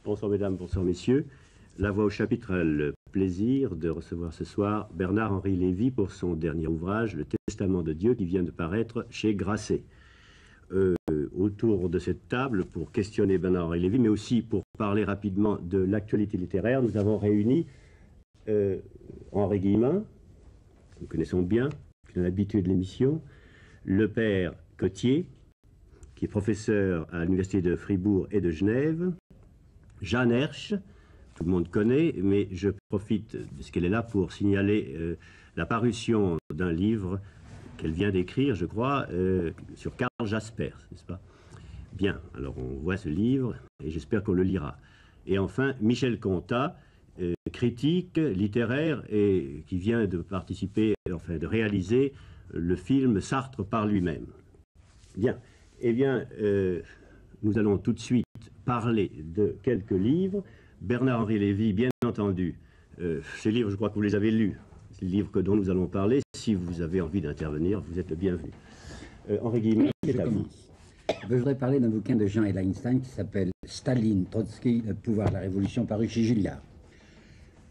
Bonsoir mesdames, bonsoir messieurs. La Voix au chapitre a le plaisir de recevoir ce soir Bernard-Henri Lévy pour son dernier ouvrage, Le Testament de Dieu, qui vient de paraître chez Grasset. Autour de cette table, pour questionner Bernard-Henri Lévy, mais aussi pour parler rapidement de l'actualité littéraire, nous avons réuni Henri Guillemin, que nous connaissons bien, qui est l'habitude de l'émission, le père Cotier, qui est professeur à l'université de Fribourg et de Genève, Jeanne Hersch, tout le monde connaît, mais je profite de ce qu'elle est là pour signaler la parution d'un livre qu'elle vient d'écrire, je crois, sur Karl Jaspers, n'est-ce pas? Bien, alors on voit ce livre et j'espère qu'on le lira. Et enfin, Michel Contat, critique littéraire et qui vient de participer, enfin de réaliser le film Sartre par lui-même. Bien, eh bien, nous allons tout de suite parler de quelques livres. Bernard-Henri Lévy, bien entendu, ces livres, je crois que vous les avez lus. C'est le livre dont nous allons parler. Si vous avez envie d'intervenir, vous êtes le bienvenu. Henri Guillemin, c'est à vous. Je voudrais parler d'un bouquin de Jean Einstein qui s'appelle Staline, Trotsky, le pouvoir de la révolution, paru chez Julliard.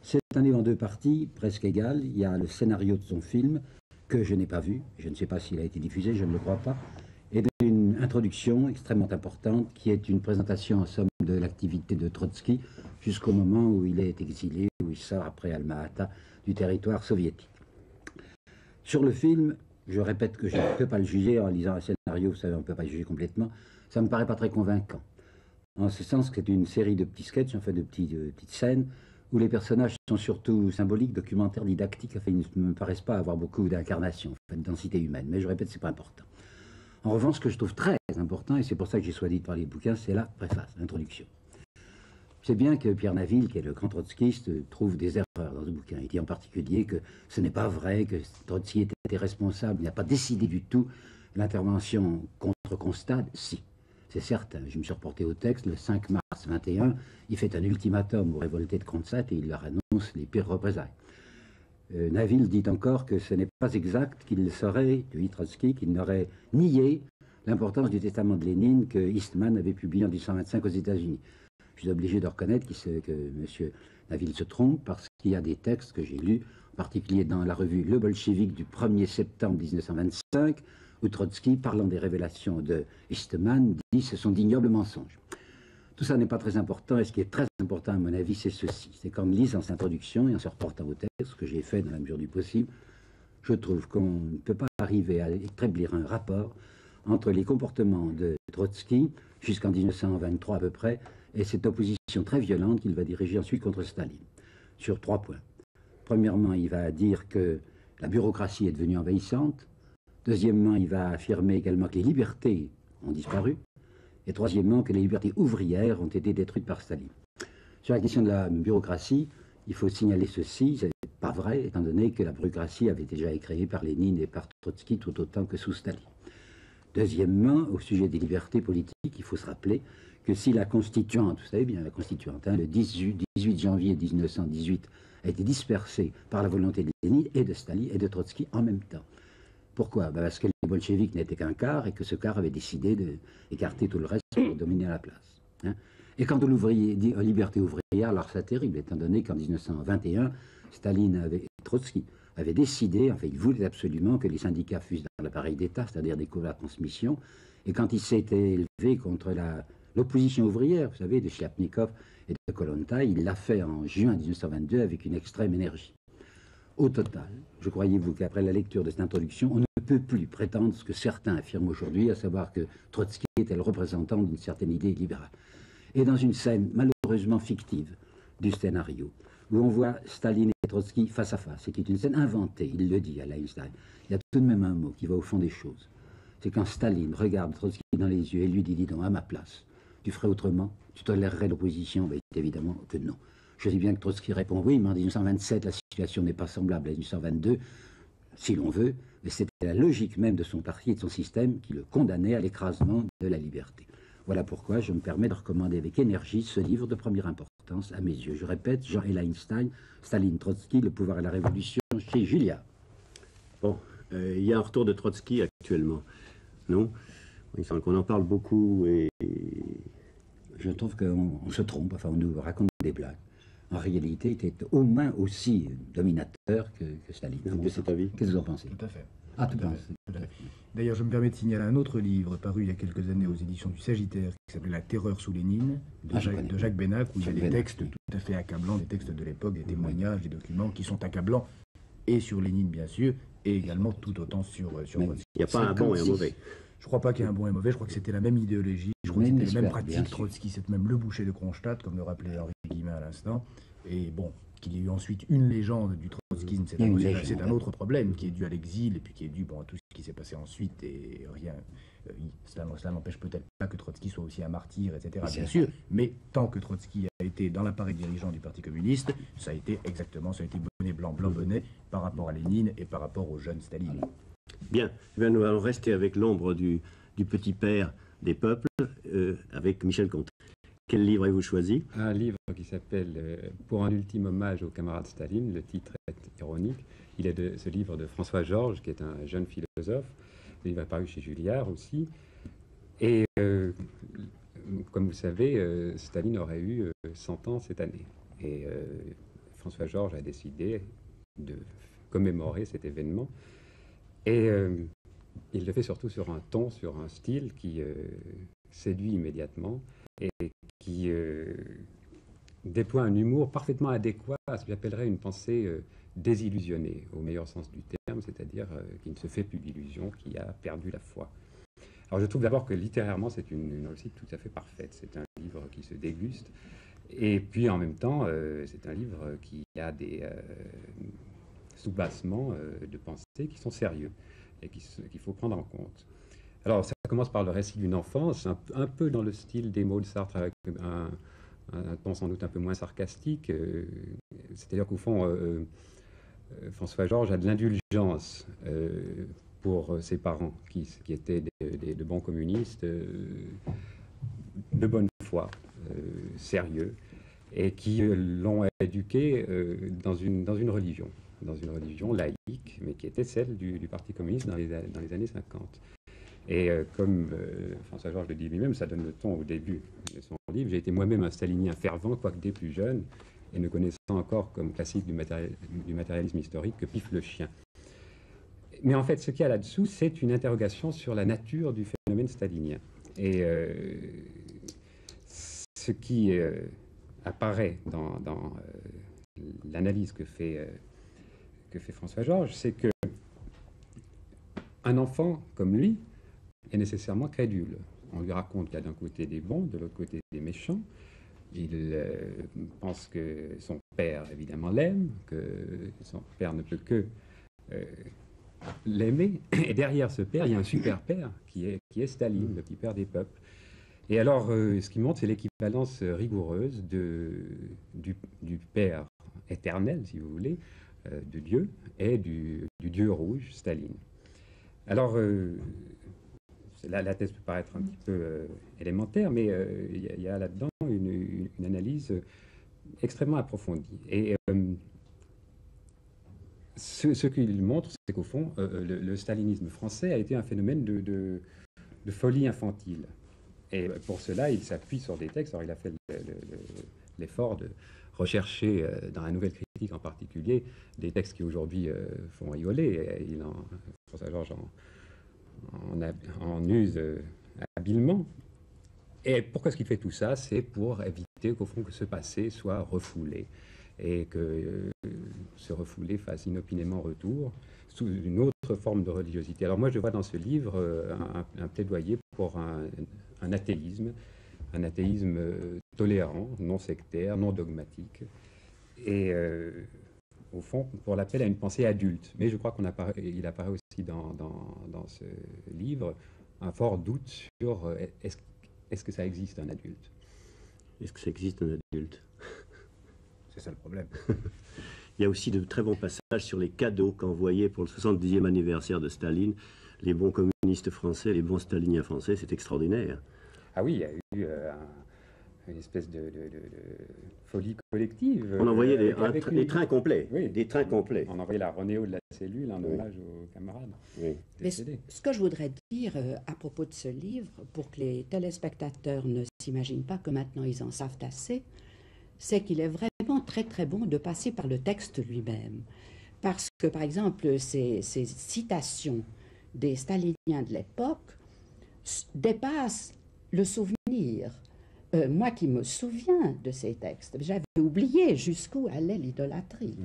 C'est un livre en deux parties, presque égales. Il y a le scénario de son film, que je n'ai pas vu. Je ne sais pas s'il a été diffusé, je ne le crois pas. Et d'une introduction extrêmement importante, qui est une présentation en somme de l'activité de Trotsky jusqu'au moment où il est exilé, où il sort après Alma-Ata du territoire soviétique. Sur le film, je répète que je ne peux pas le juger en lisant un scénario, vous savez, on ne peut pas le juger complètement, ça ne me paraît pas très convaincant. En ce sens que c'est une série de petits sketchs, en fait de petites scènes, où les personnages sont surtout symboliques, documentaires, didactiques, enfin, ils ne me paraissent pas avoir beaucoup d'incarnation, en fait, de densité humaine, mais je répète, c'est pas important. En revanche, ce que je trouve très important, et c'est pour ça que j'ai choisi de parler de bouquin, c'est la préface, l'introduction. C'est bien que Pierre Naville, qui est le grand trotskiste, trouve des erreurs dans ce bouquin. Il dit en particulier que ce n'est pas vrai, que Trotsky était responsable, il n'a pas décidé du tout l'intervention contre Kronstadt. Si, c'est certain. Je me suis reporté au texte, le 5 mars 21, il fait un ultimatum aux révoltés de Kronstadt et il leur annonce les pires représailles. Naville dit encore que ce n'est pas exact qu'il saurait, lui Trotsky, qu'il n'aurait nié l'importance du testament de Lénine que Eastman avait publié en 1925 aux États-Unis. Je suis obligé de reconnaître que M. Naville se trompe parce qu'il y a des textes que j'ai lus, en particulier dans la revue Le Bolchevique du 1er septembre 1925, où Trotsky, parlant des révélations de Eastman, dit que ce sont d'ignobles mensonges. Tout ça n'est pas très important, et ce qui est très important à mon avis, c'est ceci. C'est qu'en lisant cette introduction et en se reportant au texte, ce que j'ai fait dans la mesure du possible, je trouve qu'on ne peut pas arriver à établir un rapport entre les comportements de Trotsky, jusqu'en 1923 à peu près, et cette opposition très violente qu'il va diriger ensuite contre Staline, sur 3 points. Premièrement, il va dire que la bureaucratie est devenue envahissante. Deuxièmement, il va affirmer également que les libertés ont disparu. Et troisièmement, que les libertés ouvrières ont été détruites par Staline. Sur la question de la bureaucratie, il faut signaler ceci, ce n'est pas vrai, étant donné que la bureaucratie avait déjà été créée par Lénine et par Trotsky tout autant que sous Staline. Deuxièmement, au sujet des libertés politiques, il faut se rappeler que si la constituante, vous savez bien la constituante, le 18 janvier 1918 a été dispersée par la volonté de Lénine et de Staline et de Trotsky en même temps. Pourquoi? Parce que les bolcheviks n'étaient qu'un quart et que ce quart avait décidé d'écarter tout le reste pour dominer la place. Hein. Et quant aux libertés ouvrières, alors c'est terrible, étant donné qu'en 1921, Staline et Trotsky avaient décidé, enfin ils voulaient absolument que les syndicats fussent dans l'appareil d'État, c'est-à-dire des cours de la transmission, et quand ils s'étaient élevés contre l'opposition ouvrière, vous savez, de Chliapnikov et de Kollontai, il l'a fait en juin 1922 avec une extrême énergie. Au total, je croyez-vous qu'après la lecture de cette introduction, on ne peut plus prétendre ce que certains affirment aujourd'hui, à savoir que Trotsky était le représentant d'une certaine idée libérale. Et dans une scène malheureusement fictive du scénario, où on voit Staline et Trotsky face à face, et qui est une scène inventée, il le dit à Einstein, il y a tout de même un mot qui va au fond des choses. C'est quand Staline regarde Trotsky dans les yeux et lui dit, dis donc, à ma place, tu ferais autrement? Tu tolérerais l'opposition? Ben, évidemment que non. Je dis bien que Trotsky répond oui, mais en 1927, la situation n'est pas semblable à 1922. si l'on veut, mais c'était la logique même de son parti et de son système qui le condamnait à l'écrasement de la liberté. Voilà pourquoi je me permets de recommander avec énergie ce livre de première importance à mes yeux. Je répète, Jean L. Einstein, Staline, Trotsky, Le pouvoir et la révolution, chez Julliard. Bon, il y a un retour de Trotsky actuellement, non? Il semble qu'on en parle beaucoup et... Je trouve qu'on se trompe, enfin on nous raconte des blagues. En réalité, il était au moins aussi dominateur que Staline. De cet avis. Qu'est-ce que vous en pensez? Tout à fait. Ah, tout à fait. Tout à fait. D'ailleurs, je me permets de signaler un autre livre paru il y a quelques années aux éditions du Sagittaire qui s'appelait La Terreur sous Lénine, de Jacques Bénac, où il y a des textes tout à fait accablants, des textes de l'époque, des témoignages, des documents qui sont accablants, et sur Lénine, bien sûr, et également tout autant sur Trotsky. Il n'y a pas un bon et un mauvais. Je ne crois pas qu'il y ait un bon et un mauvais, je crois que c'était la même idéologie, je crois que c'était les mêmes pratiques. Trotsky, c'est même le boucher de Kronstadt, comme le rappelait Henri Guillemin à l'instant. Et bon, qu'il y ait eu ensuite une légende du trotskisme, c'est un autre problème qui est dû à l'exil et puis qui est dû à tout ce qui s'est passé ensuite. Et rien, cela n'empêche peut-être pas que Trotsky soit aussi un martyr, etc. Bien sûr, mais tant que Trotsky a été dans l'appareil dirigeant du Parti communiste, ça a été bonnet blanc, blanc bonnet par rapport à Lénine et par rapport au jeune Staline. Bien, nous allons rester avec l'ombre du petit père des peuples, avec Michel Comte. Quel livre avez-vous choisi? Un livre qui s'appelle Pour un ultime hommage au camarade Staline. Le titre est ironique. Il est de ce livre de François Georges, qui est un jeune philosophe. Le livre est paru chez Julliard aussi. Et comme vous savez, Staline aurait eu 100 ans cette année. Et François Georges a décidé de commémorer cet événement. Et il le fait surtout sur un ton, sur un style qui séduit immédiatement et qui déploie un humour parfaitement adéquat à ce que j'appellerais une pensée désillusionnée, au meilleur sens du terme, c'est-à-dire qui ne se fait plus d'illusions, qui a perdu la foi. Alors je trouve d'abord que littérairement c'est une réussite tout à fait parfaite. C'est un livre qui se déguste, et puis en même temps c'est un livre qui a des soubassements de pensée qui sont sérieux et qu'il faut prendre en compte. Alors ça commence par le récit d'une enfance, un peu dans le style des mots de Sartre, avec un ton sans doute un peu moins sarcastique. C'est-à-dire qu'au fond, François Georges a de l'indulgence pour ses parents, qui étaient de bons communistes, de bonne foi, sérieux, et qui l'ont éduqué dans une religion laïque, mais qui était celle du Parti communiste dans les années 50. Et comme François Georges le dit lui-même, ça donne le ton au début de son livre. J'ai été moi-même un stalinien fervent, quoique des plus jeunes, et ne connaissant encore comme classique du matérialisme historique que Pif le chien. Mais en fait, ce qu'il y a là-dessous, c'est une interrogation sur la nature du phénomène stalinien. Et ce qui apparaît dans l'analyse que fait François Georges, c'est que un enfant comme lui est nécessairement crédule. On lui raconte qu'il y a d'un côté des bons, de l'autre côté des méchants. Il pense que son père, évidemment, l'aime, que son père ne peut que l'aimer. Et derrière ce père, il y a un super père qui est Staline, le petit père des peuples. Et alors, ce qui montre, c'est l'équivalence rigoureuse du père éternel, si vous voulez, de Dieu, et du Dieu rouge, Staline. Alors, la thèse peut paraître un petit peu élémentaire, mais il y a là-dedans une analyse extrêmement approfondie. Et ce qu'il montre, c'est qu'au fond, le stalinisme français a été un phénomène de folie infantile. Et pour cela, il s'appuie sur des textes. Alors, il a fait l'effort de rechercher, dans la Nouvelle Critique en particulier, des textes qui aujourd'hui font rigoler. François Georges en use habilement. Et pourquoi est-ce qu'il fait tout ça? C'est pour éviter qu'au fond que ce passé soit refoulé et que ce refoulé fasse inopinément retour sous une autre forme de religiosité. Alors moi, je vois dans ce livre un plaidoyer pour un athéisme tolérant, non sectaire, non dogmatique, et au fond, pour l'appel à une pensée adulte. Mais je crois qu'il apparaît aussi dans ce livre un fort doute sur est-ce que ça existe un adulte? Est-ce que ça existe un adulte? C'est ça le problème. Il y a aussi de très bons passages sur les cadeaux qu'envoyaient pour le 70e anniversaire de Staline les bons communistes français, les bons staliniens français. C'est extraordinaire. Ah oui, il y a eu une espèce de folie collective. On envoyait des trains complets. Oui, des trains complets. On envoyait la Renéo de la cellule en hommage aux camarades. Oui. Mais ce que je voudrais dire à propos de ce livre, pour que les téléspectateurs ne s'imaginent pas que maintenant ils en savent assez, c'est qu'il est vraiment très très bon de passer par le texte lui-même. Parce que, par exemple, ces citations des staliniens de l'époque dépassent le souvenir. Moi qui me souviens de ces textes, j'avais oublié jusqu'où allait l'idolâtrie.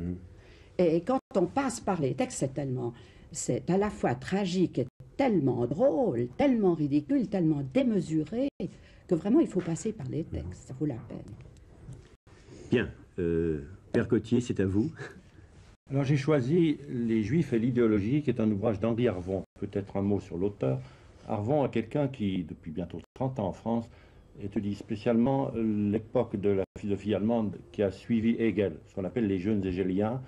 Et quand on passe par les textes, c'est à la fois tragique et tellement drôle, tellement ridicule, tellement démesuré, que vraiment il faut passer par les textes, ça vaut la peine. Bien. Père Cotier, c'est à vous. Alors j'ai choisi Les Juifs et l'idéologie, qui est un ouvrage d'Henri Arvon. Peut-être un mot sur l'auteur. Arvon est quelqu'un qui, depuis bientôt 30 ans en France, étudie spécialement l'époque de la philosophie allemande qui a suivi Hegel, ce qu'on appelle les jeunes hégéliens.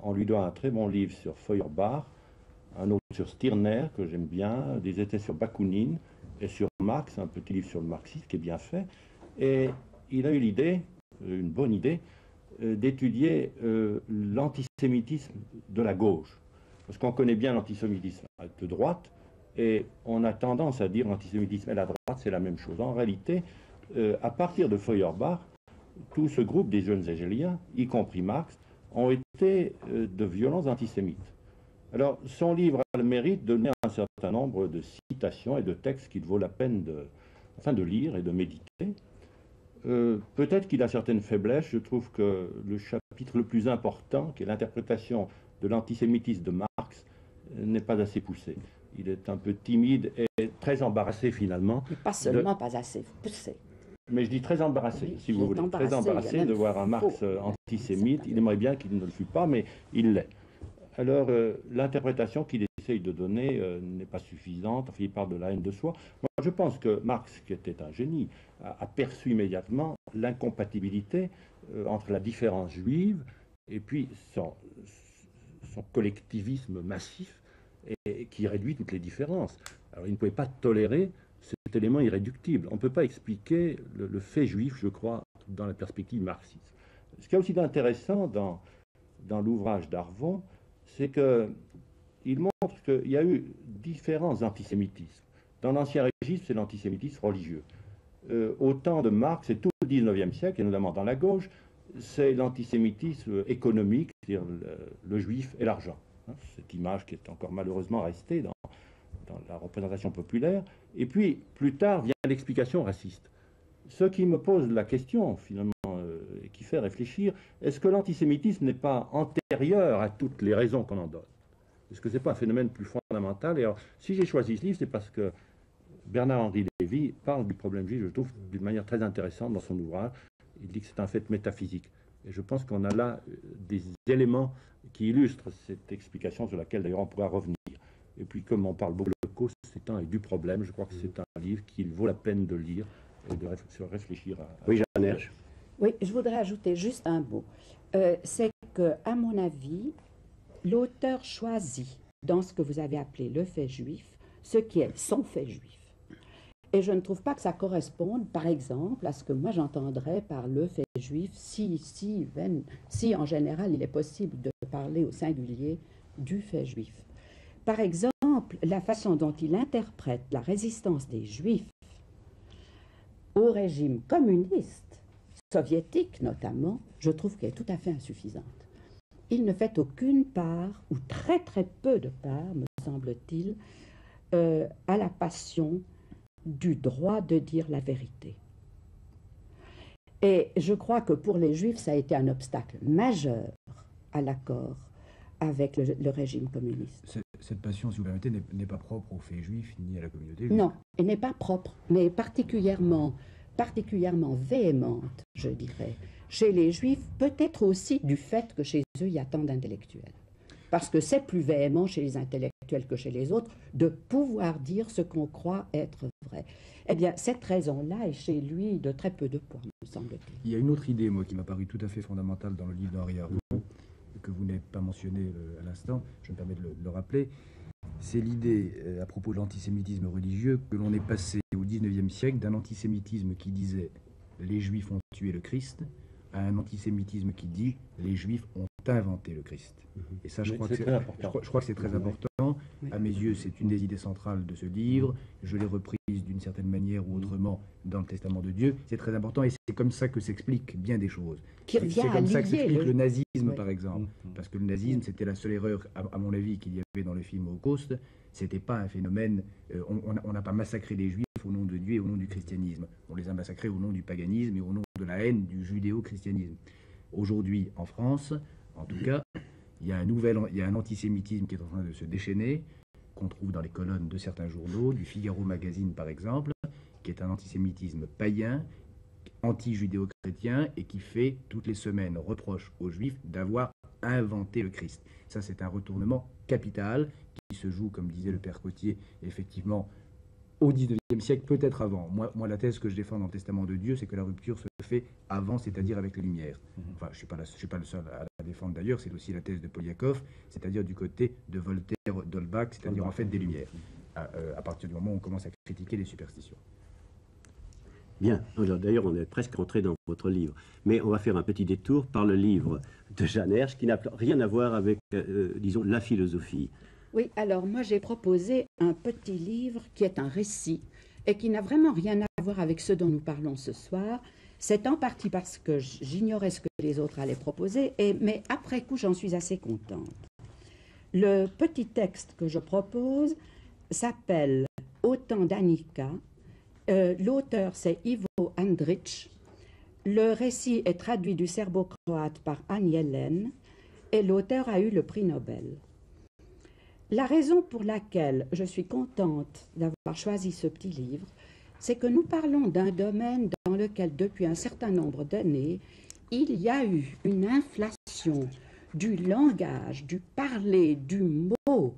On lui doit un très bon livre sur Feuerbach, un autre sur Stirner, que j'aime bien, des essais sur Bakounine et sur Marx, un petit livre sur le marxisme qui est bien fait. Et il a eu l'idée, une bonne idée, d'étudier l'antisémitisme de la gauche. Parce qu'on connaît bien l'antisémitisme de droite, et on a tendance à dire l'antisémitisme et la droite, c'est la même chose. En réalité, à partir de Feuerbach, tout ce groupe des jeunes hégéliens, y compris Marx, ont été de violents antisémites. Alors, son livre a le mérite de donner un certain nombre de citations et de textes qu'il vaut la peine de lire et de méditer. Peut-être qu'il a certaines faiblesses. Je trouve que le chapitre le plus important, qui est l'interprétation de l'antisémitisme de Marx, n'est pas assez poussé. Il est un peu timide et très embarrassé finalement. Mais pas seulement pas assez poussé. Mais je dis très embarrassé, Oui, si vous voulez. Très embarrassé de voir un Marx antisémite. Il aimerait bien qu'il ne le fût pas, mais il l'est. Alors, l'interprétation qu'il essaye de donner n'est pas suffisante. Enfin, il parle de la haine de soi. Moi, je pense que Marx, qui était un génie, a perçu immédiatement l'incompatibilité entre la différence juive et puis son collectivisme massif et qui réduit toutes les différences. Alors, il ne pouvait pas tolérer cet élément irréductible. On ne peut pas expliquer le fait juif, je crois, dans la perspective marxiste. Ce qui est aussi intéressant dans l'ouvrage d'Arvon, c'est qu'il montre qu'il y a eu différents antisémitismes. Dans l'Ancien Régime, c'est l'antisémitisme religieux. Au temps de Marx et tout le 19e siècle, et notamment dans la gauche, c'est l'antisémitisme économique, c'est-à-dire le juif et l'argent. Cette image qui est encore malheureusement restée dans la représentation populaire. Et puis, plus tard, vient l'explication raciste. Ce qui me pose la question, finalement, et qui fait réfléchir, est-ce que l'antisémitisme n'est pas antérieur à toutes les raisons qu'on en donne? Est-ce que ce n'est pas un phénomène plus fondamental? Et alors, si j'ai choisi ce livre, c'est parce que Bernard-Henri Lévy parle du problème juif, je trouve, d'une manière très intéressante dans son ouvrage. Il dit que c'est un fait métaphysique. Et je pense qu'on a là des éléments qui illustrent cette explication sur laquelle, d'ailleurs, on pourra revenir. Et puis, comme on parle beaucoup de cause, c'est un et du problème, je crois que c'est un livre qu'il vaut la peine de lire et de réfléchir à... Oui, Jeanne Hersch. Oui, je voudrais ajouter juste un mot. C'est que, à mon avis, l'auteur choisit, dans ce que vous avez appelé le fait juif, ce qui est son fait juif. Et je ne trouve pas que ça corresponde, par exemple, à ce que moi j'entendrais par le fait juif, si en général il est possible de parler au singulier du fait juif. Par exemple, la façon dont il interprète la résistance des Juifs au régime communiste, soviétique notamment, je trouve qu'elle est tout à fait insuffisante. Il ne fait aucune part, ou très très peu de part, me semble-t-il, à la passion du droit de dire la vérité. Et je crois que pour les Juifs, ça a été un obstacle majeur à l'accord avec le régime communiste. Cette passion, si vous permettez, n'est pas propre aux faits juifs ni à la communauté juive. Non, elle n'est pas propre, mais particulièrement véhémente, je dirais, chez les Juifs, peut-être aussi du fait que chez eux, il y a tant d'intellectuels. Parce que c'est plus véhément chez les intellectuels que chez les autres de pouvoir dire ce qu'on croit être vrai. Eh bien, cette raison-là est chez lui de très peu de poids, me semble-t-il. Il y a une autre idée, moi, qui m'a paru tout à fait fondamentale dans le livre d'Henri Arvon, que vous n'avez pas mentionné à l'instant, je me permets de le rappeler, c'est l'idée, à propos de l'antisémitisme religieux, que l'on est passé au XIXe siècle d'un antisémitisme qui disait « les Juifs ont tué le Christ » à un antisémitisme qui dit « les Juifs ont inventé le Christ ». Et ça, je crois que c'est très important. À mes yeux, c'est une des idées centrales de ce livre. Je l'ai reprise d'une certaine manière ou autrement dans le Testament de Dieu. C'est très important et c'est comme ça que s'explique bien des choses. C'est comme ça que s'explique le nazisme, par exemple. Parce que le nazisme, c'était la seule erreur, à mon avis, qu'il y avait dans le film Holocauste. C'était pas un phénomène... on n'a pas massacré les Juifs au nom de Dieu et au nom du christianisme. On les a massacrés au nom du paganisme et au nom de la haine du judéo-christianisme. Aujourd'hui, en France, en tout cas, il y a un antisémitisme qui est en train de se déchaîner, qu'on trouve dans les colonnes de certains journaux, du Figaro Magazine par exemple, qui est un antisémitisme païen, anti-judéo-chrétien, et qui fait toutes les semaines reproche aux Juifs d'avoir inventé le Christ. Ça, c'est un retournement capital qui se joue, comme disait le père Cotier, effectivement, au XIXe siècle, peut-être avant. Moi, la thèse que je défends dans le Testament de Dieu, c'est que la rupture se fait avant, c'est-à-dire avec les Lumières. Enfin, je ne suis pas le seul à la défendre d'ailleurs, c'est aussi la thèse de Poliakov, c'est-à-dire du côté de Voltaire, d'Holbach, c'est-à-dire en fait des Lumières, à partir du moment où on commence à critiquer les superstitions. Bien, d'ailleurs on est presque rentré dans votre livre, mais on va faire un petit détour par le livre de Jeanne Hersch qui n'a rien à voir avec, disons, la philosophie. Oui, alors moi j'ai proposé un petit livre qui est un récit et qui n'a vraiment rien à voir avec ce dont nous parlons ce soir. C'est en partie parce que j'ignorais ce que les autres allaient proposer, mais après coup j'en suis assez contente. Le petit texte que je propose s'appelle « Au temps d'Annika ». L'auteur c'est Ivo Andrić. Le récit est traduit du serbo-croate par Anne Yellen et l'auteur a eu le prix Nobel. La raison pour laquelle je suis contente d'avoir choisi ce petit livre, c'est que nous parlons d'un domaine dans lequel, depuis un certain nombre d'années, il y a eu une inflation du langage, du parler, du mot,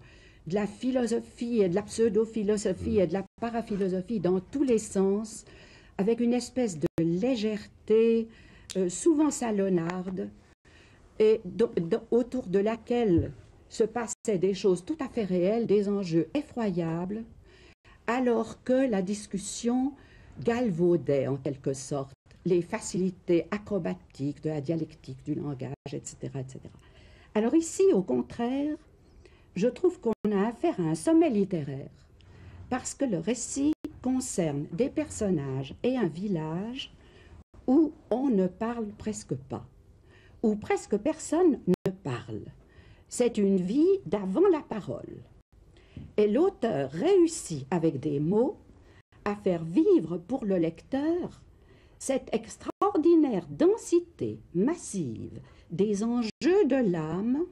de la philosophie et de la pseudo-philosophie et de la paraphilosophie dans tous les sens, avec une espèce de légèreté, souvent salonnarde, et autour de laquelle se passaient des choses tout à fait réelles, des enjeux effroyables, alors que la discussion galvaudait en quelque sorte les facilités acrobatiques de la dialectique, du langage, etc., etc. Alors ici, au contraire, je trouve qu'on a affaire à un sommet littéraire, parce que le récit concerne des personnages et un village où on ne parle presque pas, où presque personne ne parle. C'est une vie d'avant la parole. Et l'auteur réussit avec des mots à faire vivre pour le lecteur cette extraordinaire densité massive des enjeux de l'âme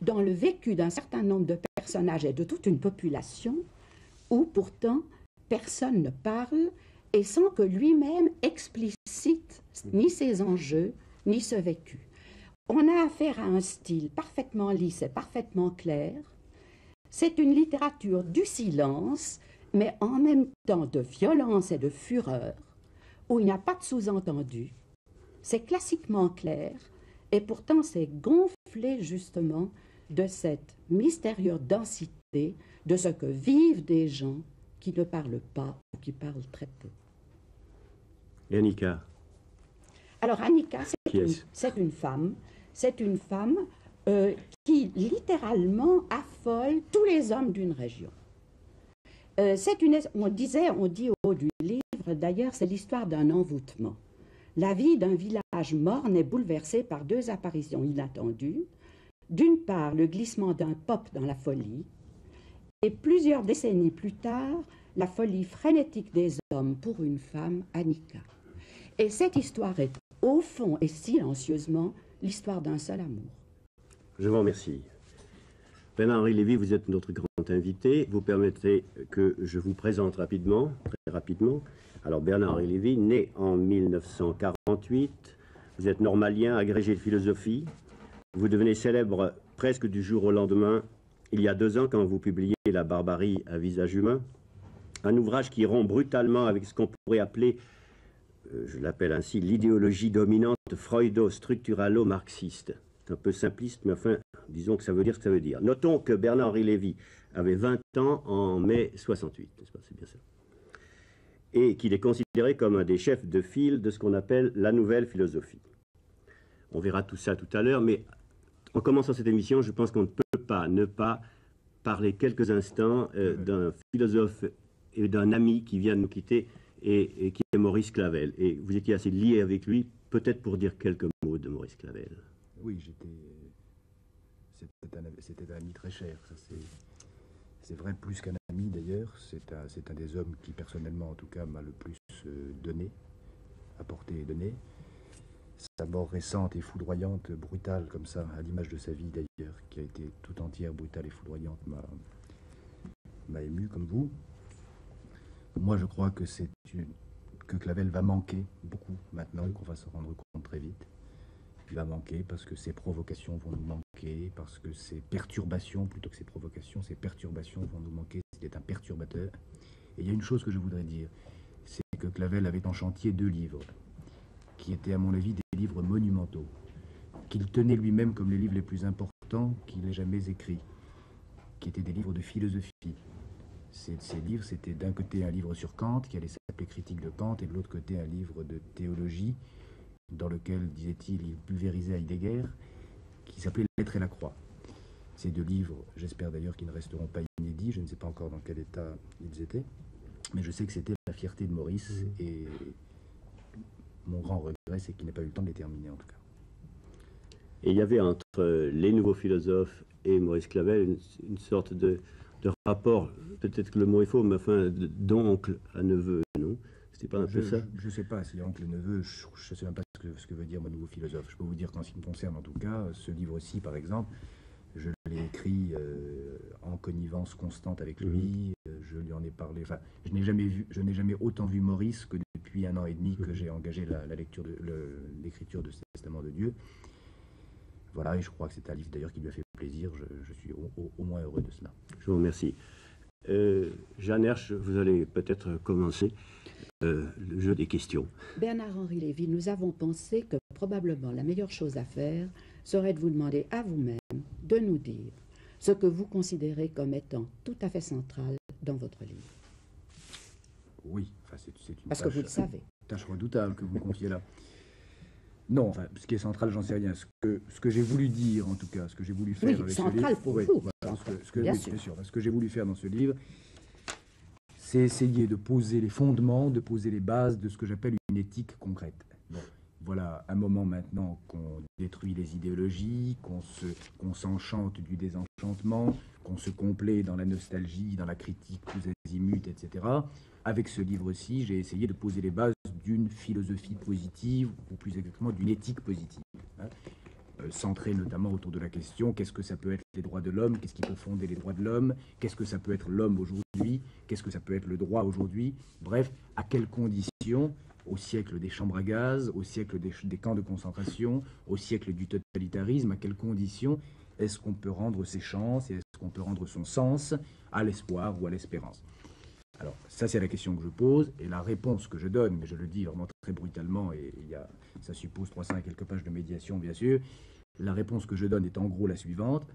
dans le vécu d'un certain nombre de personnages et de toute une population où pourtant personne ne parle et sans que lui-même explicite ni ses enjeux ni ce vécu. On a affaire à un style parfaitement lisse et parfaitement clair. C'est une littérature du silence, mais en même temps de violence et de fureur, où il n'y a pas de sous-entendu. C'est classiquement clair, et pourtant c'est gonflé justement de cette mystérieuse densité de ce que vivent des gens qui ne parlent pas ou qui parlent très peu. Et Annika? Alors Annika, c'est une femme. C'est une femme qui littéralement affole tous les hommes d'une région. On dit au haut du livre, d'ailleurs, c'est l'histoire d'un envoûtement. La vie d'un village morne est bouleversée par deux apparitions inattendues. D'une part, le glissement d'un pop dans la folie, et plusieurs décennies plus tard, la folie frénétique des hommes pour une femme, Annika. Et cette histoire est, au fond et silencieusement, l'histoire d'un seul amour. Je vous remercie. Bernard-Henri Lévy, vous êtes notre grand invité. Vous permettez que je vous présente rapidement, très rapidement. Alors Bernard-Henri Lévy, né en 1948, vous êtes normalien, agrégé de philosophie. Vous devenez célèbre presque du jour au lendemain, il y a 2 ans, quand vous publiez La barbarie à visage humain, un ouvrage qui rompt brutalement avec ce qu'on pourrait appeler, je l'appelle ainsi, l'idéologie dominante freudo-structuralo-marxiste. C'est un peu simpliste, mais enfin, disons que ça veut dire ce que ça veut dire. Notons que Bernard-Henri Lévy avait 20 ans en mai 68, n'est-ce pas? C'est bien ça. Et qu'il est considéré comme un des chefs de file de ce qu'on appelle la nouvelle philosophie. On verra tout ça tout à l'heure, mais en commençant cette émission, je pense qu'on ne peut pas ne pas parler quelques instants d'un philosophe et d'un ami qui vient de nous quitter et qui est Maurice Clavel. Et vous étiez assez lié avec lui, peut-être pour dire quelques mots de Maurice Clavel. Oui, c'était un ami très cher. C'est vrai, plus qu'un ami d'ailleurs. C'est un des hommes qui, personnellement en tout cas, m'a le plus donné, apporté et donné. Sa mort récente et foudroyante, brutale comme ça, à l'image de sa vie d'ailleurs, qui a été tout entière brutale et foudroyante, m'a ému comme vous. Moi, je crois que que Clavel va manquer beaucoup maintenant, qu'on va se rendre compte très vite. Il va manquer parce que ses provocations vont nous manquer, parce que ses perturbations, plutôt que ses provocations, ses perturbations vont nous manquer. C'est un perturbateur. Et il y a une chose que je voudrais dire, c'est que Clavel avait en chantier 2 livres, qui étaient à mon avis des livres monumentaux, qu'il tenait lui-même comme les livres les plus importants qu'il ait jamais écrits, qui étaient des livres de philosophie. Ces livres, c'était d'un côté un livre sur Kant, qui allait s'appeler Critique de Kant, et de l'autre côté un livre de théologie, dans lequel, disait-il, il pulvérisait Heidegger, qui s'appelait L'être et la croix. Ces 2 livres, j'espère d'ailleurs qu'ils ne resteront pas inédits, je ne sais pas encore dans quel état ils étaient, mais je sais que c'était la fierté de Maurice, et mon grand regret, c'est qu'il n'ait pas eu le temps de les terminer, en tout cas. Et il y avait entre les nouveaux philosophes et Maurice Clavel une sorte de rapport, peut-être que le mot est faux, mais enfin, d'oncle à neveu, non? C'était pas un peu ça? Je ne sais pas si oncle et neveu, je ne sais même pas ce que veut dire mon nouveau philosophe. Je peux vous dire qu'en ce qui me concerne, en tout cas, ce livre-ci, par exemple, je l'ai écrit en connivence constante avec lui, je lui en ai parlé. Enfin, je n'ai jamais autant vu Maurice que depuis 1 an et demi que j'ai engagé l'écriture de ce Testament de Dieu. Voilà, et je crois que c'est un livre d'ailleurs qui lui a fait plaisir. Je suis au moins heureux de cela. Je vous remercie. Jeanne Hersch, vous allez peut-être commencer le jeu des questions. Bernard-Henri Lévy, nous avons pensé que probablement la meilleure chose à faire serait de vous demander à vous-même de nous dire ce que vous considérez comme étant tout à fait central dans votre livre. Oui, enfin, c'est une Parce que vous le savez. Tâche redoutable que vous me confiez là. Non, enfin, ce qui est central, j'en sais rien. Ce que j'ai voulu dire, en tout cas, ce que j'ai voulu faire avec ce livre... central pour vous. Voilà, bien sûr. Ce que j'ai voulu faire dans ce livre, c'est essayer de poser les fondements, de poser les bases de ce que j'appelle une éthique concrète. Bon, voilà un moment maintenant qu'on détruit les idéologies, qu'on s'enchante du désenchantement, qu'on se complaît dans la nostalgie, dans la critique tous azimuts, etc. Avec ce livre-ci, j'ai essayé de poser les bases d'une philosophie positive, ou plus exactement d'une éthique positive, hein, centrée notamment autour de la question qu'est-ce que ça peut être les droits de l'homme, qu'est-ce qui peut fonder les droits de l'homme, qu'est-ce que ça peut être l'homme aujourd'hui, qu'est-ce que ça peut être le droit aujourd'hui, bref, à quelles conditions, au siècle des chambres à gaz, au siècle des camps de concentration, au siècle du totalitarisme, à quelles conditions est-ce qu'on peut rendre ses chances, et est-ce qu'on peut rendre son sens à l'espoir ou à l'espérance. Alors, ça, c'est la question que je pose, et la réponse que je donne, mais je le dis vraiment très brutalement, et ça suppose 300 et quelques pages de médiation, bien sûr. La réponse que je donne est en gros la suivante.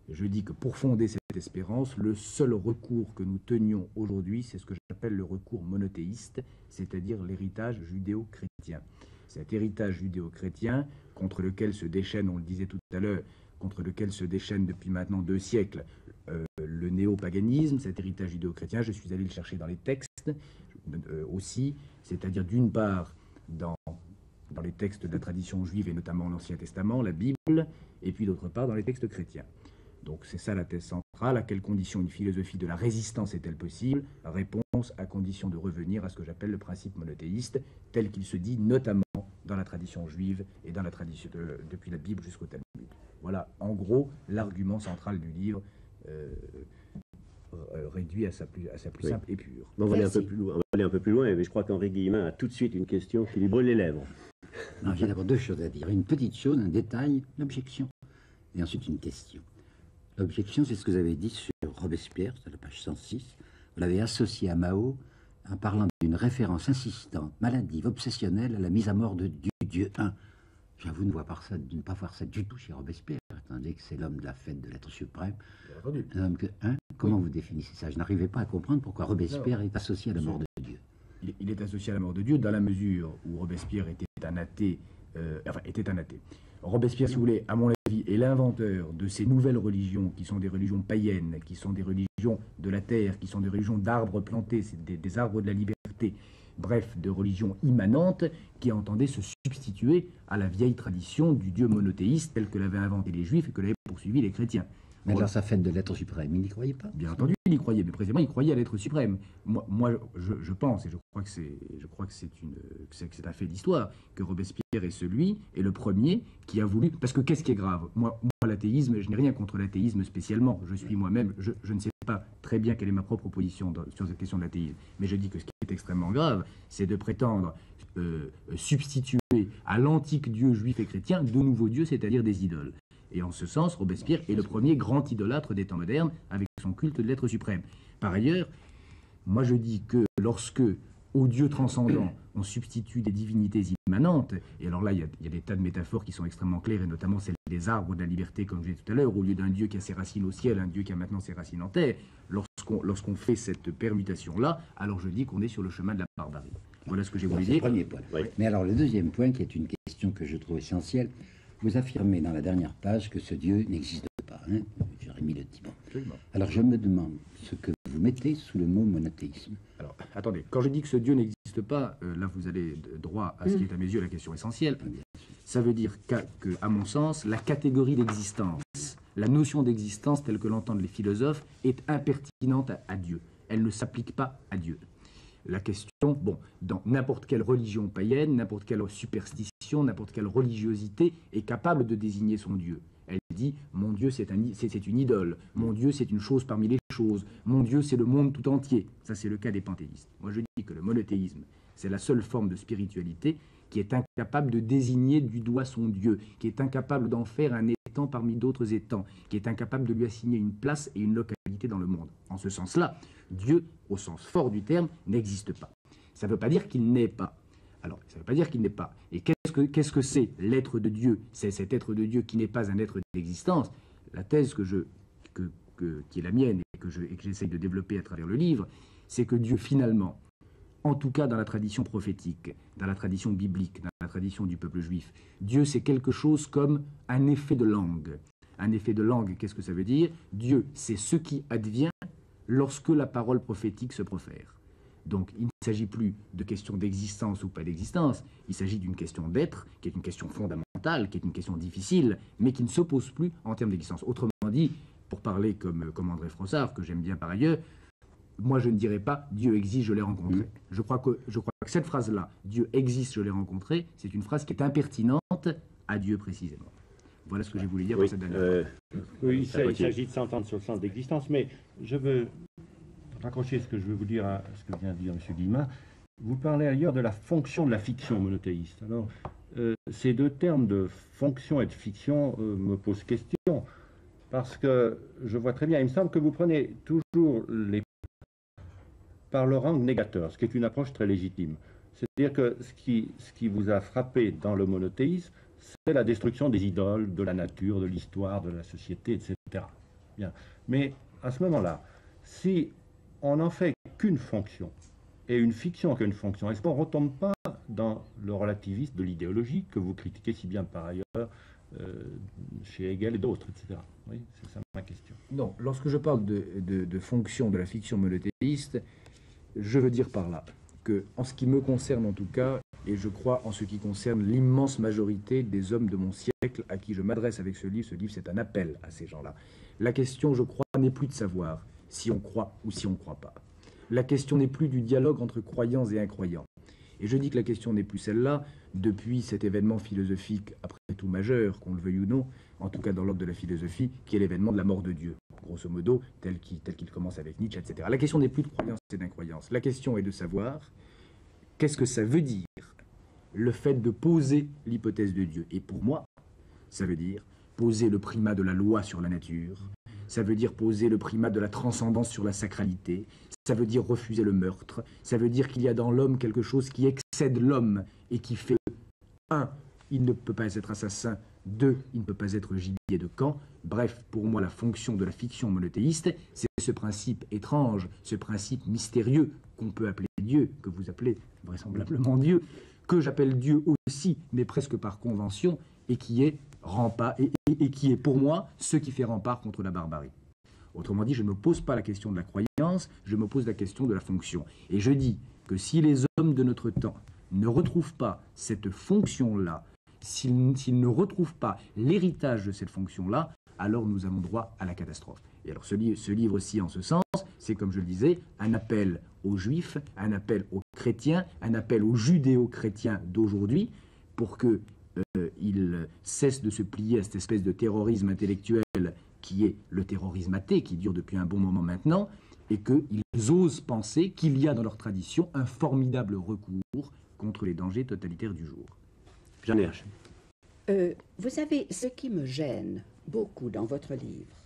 Je dis que pour fonder cette espérance, le seul recours que nous tenions aujourd'hui, c'est ce que j'appelle le recours monothéiste, c'est-à-dire l'héritage judéo-chrétien. Cet héritage judéo-chrétien, contre lequel se déchaîne, on le disait tout à l'heure, contre lequel se déchaîne depuis maintenant 2 siècles, le néopaganisme, cet héritage judéo-chrétien, je suis allé le chercher dans les textes aussi, c'est-à-dire d'une part dans les textes de la tradition juive et notamment l'Ancien Testament, la Bible, et puis d'autre part dans les textes chrétiens. Donc c'est ça la thèse centrale. À quelles conditions une philosophie de la résistance est-elle possible? Réponse, à condition de revenir à ce que j'appelle le principe monothéiste, tel qu'il se dit notamment dans la tradition juive et dans la tradition depuis la Bible jusqu'au Talmud. Voilà, en gros, l'argument central du livre réduit à sa plus simple et pure. On va aller un peu plus loin, mais je crois qu'Henri Guillemin a tout de suite une question qui lui brûle les lèvres. Non, j'ai d'abord 2 choses à dire. Une petite chose, un détail, l'objection, et ensuite une question. L'objection, c'est ce que vous avez dit sur Robespierre, c'est la page 106. Vous l'avez associé à Mao en parlant d'une référence insistante, maladive, obsessionnelle à la mise à mort du Dieu 1. J'avoue ne pas voir ça du tout chez Robespierre, étant donné que c'est l'homme de la fête de l'être suprême. Comment vous définissez ça? Je n'arrivais pas à comprendre pourquoi Robespierre est associé à la mort de Dieu. Il est associé à la mort de Dieu dans la mesure où Robespierre était un athée. Robespierre, si vous voulez, à mon avis, est l'inventeur de ces nouvelles religions qui sont des religions païennes, qui sont des religions de la terre, qui sont des religions d'arbres plantés, c'est des arbres de la liberté. Bref, de religions immanentes qui entendaient se substituer à la vieille tradition du Dieu monothéiste tel que l'avaient inventé les Juifs et que l'avaient poursuivi les chrétiens. Mais dans sa fête de l'être suprême, il n'y croyait pas? Bien entendu, il y croyait, mais précisément, il croyait à l'être suprême. Moi je pense, et je crois que c'est un fait d'histoire, que Robespierre est le premier qui a voulu... Parce que qu'est-ce qui est grave? Moi, l'athéisme, je n'ai rien contre l'athéisme spécialement. Je suis moi-même, je ne sais pas très bien quelle est ma propre position sur cette question de l'athéisme. Mais je dis que ce qui est extrêmement grave, c'est de prétendre substituer à l'antique Dieu juif et chrétien de nouveaux dieux, c'est-à-dire des idoles. Et en ce sens, Robespierre est le premier grand idolâtre des temps modernes avec son culte de l'être suprême. Par ailleurs, moi je dis que lorsque, aux dieux transcendants, on substitue des divinités immanentes, et alors là il y a des tas de métaphores qui sont extrêmement claires, et notamment celle des arbres de la liberté, comme je disais tout à l'heure, au lieu d'un dieu qui a ses racines au ciel, un dieu qui a maintenant ses racines en terre, lorsqu'on fait cette permutation-là, alors je dis qu'on est sur le chemin de la barbarie. Voilà ce que j'ai voulu dire. C'est le premier point. Oui. Mais alors le deuxième point, qui est une question que je trouve essentielle, vous affirmez dans la dernière page que ce Dieu n'existe pas, hein, Jérémie Le Thibon. Alors je me demande ce que vous mettez sous le mot monothéisme. Alors attendez, quand je dis que ce Dieu n'existe pas, là vous allez droit à ce qui est à mes yeux la question essentielle. Ça veut dire qu'à mon sens, la catégorie d'existence, la notion d'existence telle que l'entendent les philosophes est impertinente à Dieu. Elle ne s'applique pas à Dieu. La question, dans n'importe quelle religion païenne, n'importe quelle superstition, n'importe quelle religiosité est capable de désigner son Dieu. Elle dit, mon Dieu c'est une idole, mon Dieu c'est une chose parmi les choses, mon Dieu c'est le monde tout entier. Ça c'est le cas des panthéistes. Moi je dis que le monothéisme, c'est la seule forme de spiritualité qui est incapable de désigner du doigt son Dieu, qui est incapable d'en faire un étang parmi d'autres étangs, qui est incapable de lui assigner une place et une localité dans le monde. En ce sens-là, Dieu, au sens fort du terme, n'existe pas. Ça ne veut pas dire qu'il n'est pas. Alors, ça ne veut pas dire qu'il n'est pas. Et qu'est-ce que c'est l'être de Dieu? C'est cet être de Dieu qui n'est pas un être d'existence. La thèse qui est la mienne et que j'essaye de développer à travers le livre, c'est que Dieu, finalement, en tout cas dans la tradition prophétique, dans la tradition biblique, dans la tradition du peuple juif, Dieu, c'est quelque chose comme un effet de langue. Un effet de langue, qu'est-ce que ça veut dire? Dieu, c'est ce qui advient lorsque la parole prophétique se profère. Donc, il ne s'agit plus de question d'existence ou pas d'existence, il s'agit d'une question d'être, qui est une question fondamentale, qui est une question difficile, mais qui ne s'oppose plus en termes d'existence. Autrement dit, pour parler comme André Frossard, que j'aime bien par ailleurs, moi je ne dirais pas « Dieu existe, je l'ai rencontré ». Je crois que cette phrase-là, « Dieu existe, je l'ai rencontré », c'est une phrase qui est impertinente à Dieu précisément. Voilà ce que j'ai voulu dire pour cette dernière fois. Oui, il s'agit de s'entendre sur le sens d'existence, mais je veux raccrocher ce que je veux vous dire à ce que vient de dire M. Guillemin. Vous parlez ailleurs de la fonction de la fiction monothéiste. Alors, ces deux termes de fonction et de fiction me posent question, parce que je vois très bien, il me semble que vous prenez toujours les par le rang négateur, ce qui est une approche très légitime. C'est-à-dire que ce qui vous a frappé dans le monothéisme, c'est la destruction des idoles, de la nature, de l'histoire, de la société, etc. Bien. Mais à ce moment-là, si on n'en fait qu'une fonction, et une fiction qu'une fonction, est-ce qu'on ne retombe pas dans le relativisme de l'idéologie que vous critiquez si bien par ailleurs chez Hegel et d'autres, etc. Oui, c'est ça ma question. Non, lorsque je parle de fonction de la fiction monothéiste, je veux dire par là que, en ce qui me concerne en tout cas, et je crois en ce qui concerne l'immense majorité des hommes de mon siècle à qui je m'adresse avec ce livre c'est un appel à ces gens-là. La question, je crois, n'est plus de savoir si on croit ou si on ne croit pas. La question n'est plus du dialogue entre croyants et incroyants. Et je dis que la question n'est plus celle-là depuis cet événement philosophique, après tout majeur, qu'on le veuille ou non, en tout cas dans l'ordre de la philosophie, qui est l'événement de la mort de Dieu, grosso modo, tel qu'il commence avec Nietzsche, etc. La question n'est plus de croyance et d'incroyance. La question est de savoir qu'est-ce que ça veut dire, le fait de poser l'hypothèse de Dieu. Et pour moi, ça veut dire poser le primat de la loi sur la nature, ça veut dire poser le primat de la transcendance sur la sacralité, ça veut dire refuser le meurtre, ça veut dire qu'il y a dans l'homme quelque chose qui excède l'homme et qui fait, il ne peut pas être assassin. 2, il ne peut pas être gibier de camp. Bref, pour moi, la fonction de la fiction monothéiste, c'est ce principe étrange, ce principe mystérieux qu'on peut appeler Dieu, que vous appelez vraisemblablement Dieu, que j'appelle Dieu aussi, mais presque par convention, et qui est rempart, et qui est pour moi ce qui fait rempart contre la barbarie. Autrement dit, je ne me pose pas la question de la croyance, je me pose la question de la fonction. Et je dis que si les hommes de notre temps ne retrouvent pas cette fonction-là, s'ils ne retrouvent pas l'héritage de cette fonction-là, alors nous avons droit à la catastrophe. Et alors ce livre aussi, en ce sens, c'est, comme je le disais, un appel aux juifs, un appel aux chrétiens, un appel aux judéo-chrétiens d'aujourd'hui, pour qu'ils cessent de se plier à cette espèce de terrorisme intellectuel qui est le terrorisme athée, qui dure depuis un bon moment maintenant, et qu'ils osent penser qu'il y a dans leur tradition un formidable recours contre les dangers totalitaires du jour. Jeanne Hersch. Vous savez, ce qui me gêne beaucoup dans votre livre,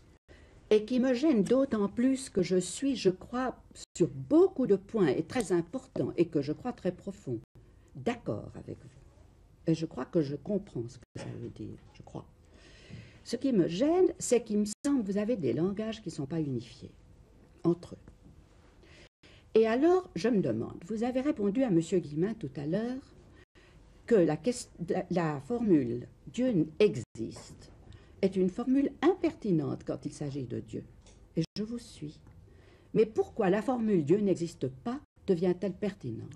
et qui me gêne d'autant plus que je suis, je crois, sur beaucoup de points, et très importants, et que je crois très profonds, d'accord avec vous. Et je crois que je comprends ce que ça veut dire, je crois. Ce qui me gêne, c'est qu'il me semble que vous avez des langages qui ne sont pas unifiés entre eux. Et alors, je me demande, vous avez répondu à M. Guillemin tout à l'heure que la formule « Dieu existe » est une formule impertinente quand il s'agit de Dieu. Et je vous suis. Mais pourquoi la formule « Dieu n'existe pas » devient-elle pertinente?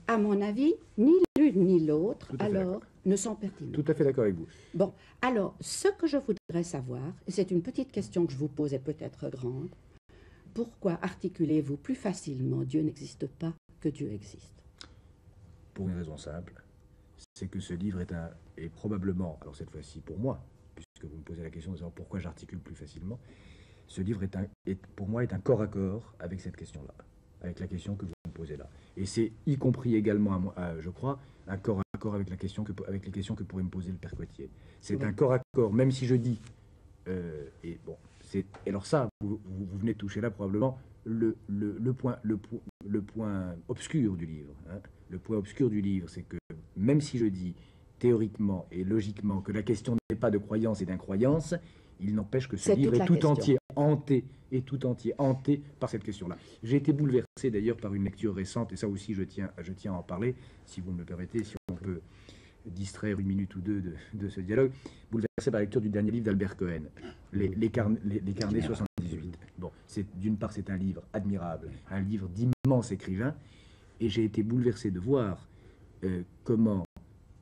À mon avis, ni l'une ni l'autre, alors, ne sont pertinentes. Tout à fait d'accord avec vous. Bon, alors, ce que je voudrais savoir, et c'est une petite question que je vous pose et peut-être grande, pourquoi articulez-vous plus facilement « Dieu n'existe pas » que « Dieu existe » ? Pour une raison simple, c'est que ce livre est probablement, alors cette fois-ci pour moi, puisque vous me posez la question de savoir pourquoi j'articule plus facilement, ce livre pour moi est un corps à corps avec cette question-là, avec la question que vous me posez là. Et c'est y compris également, je crois, un corps à corps avec les questions que pourrait me poser le père Coëthier. C'est un corps à corps, même si je dis, et alors ça, vous venez de toucher là probablement le point obscur du livre. Hein. Le point obscur du livre, c'est que même si je dis théoriquement et logiquement que la question n'est pas de croyance et d'incroyance, il n'empêche que ce livre est tout entier hanté par cette question-là. J'ai été bouleversé d'ailleurs par une lecture récente, et ça aussi je tiens à en parler, si vous me le permettez, si on peut distraire une minute ou deux de ce dialogue, bouleversé par la lecture du dernier livre d'Albert Cohen, les carnets 78. Bon, d'une part c'est un livre admirable, un livre d'immenses écrivains, et j'ai été bouleversé de voir comment,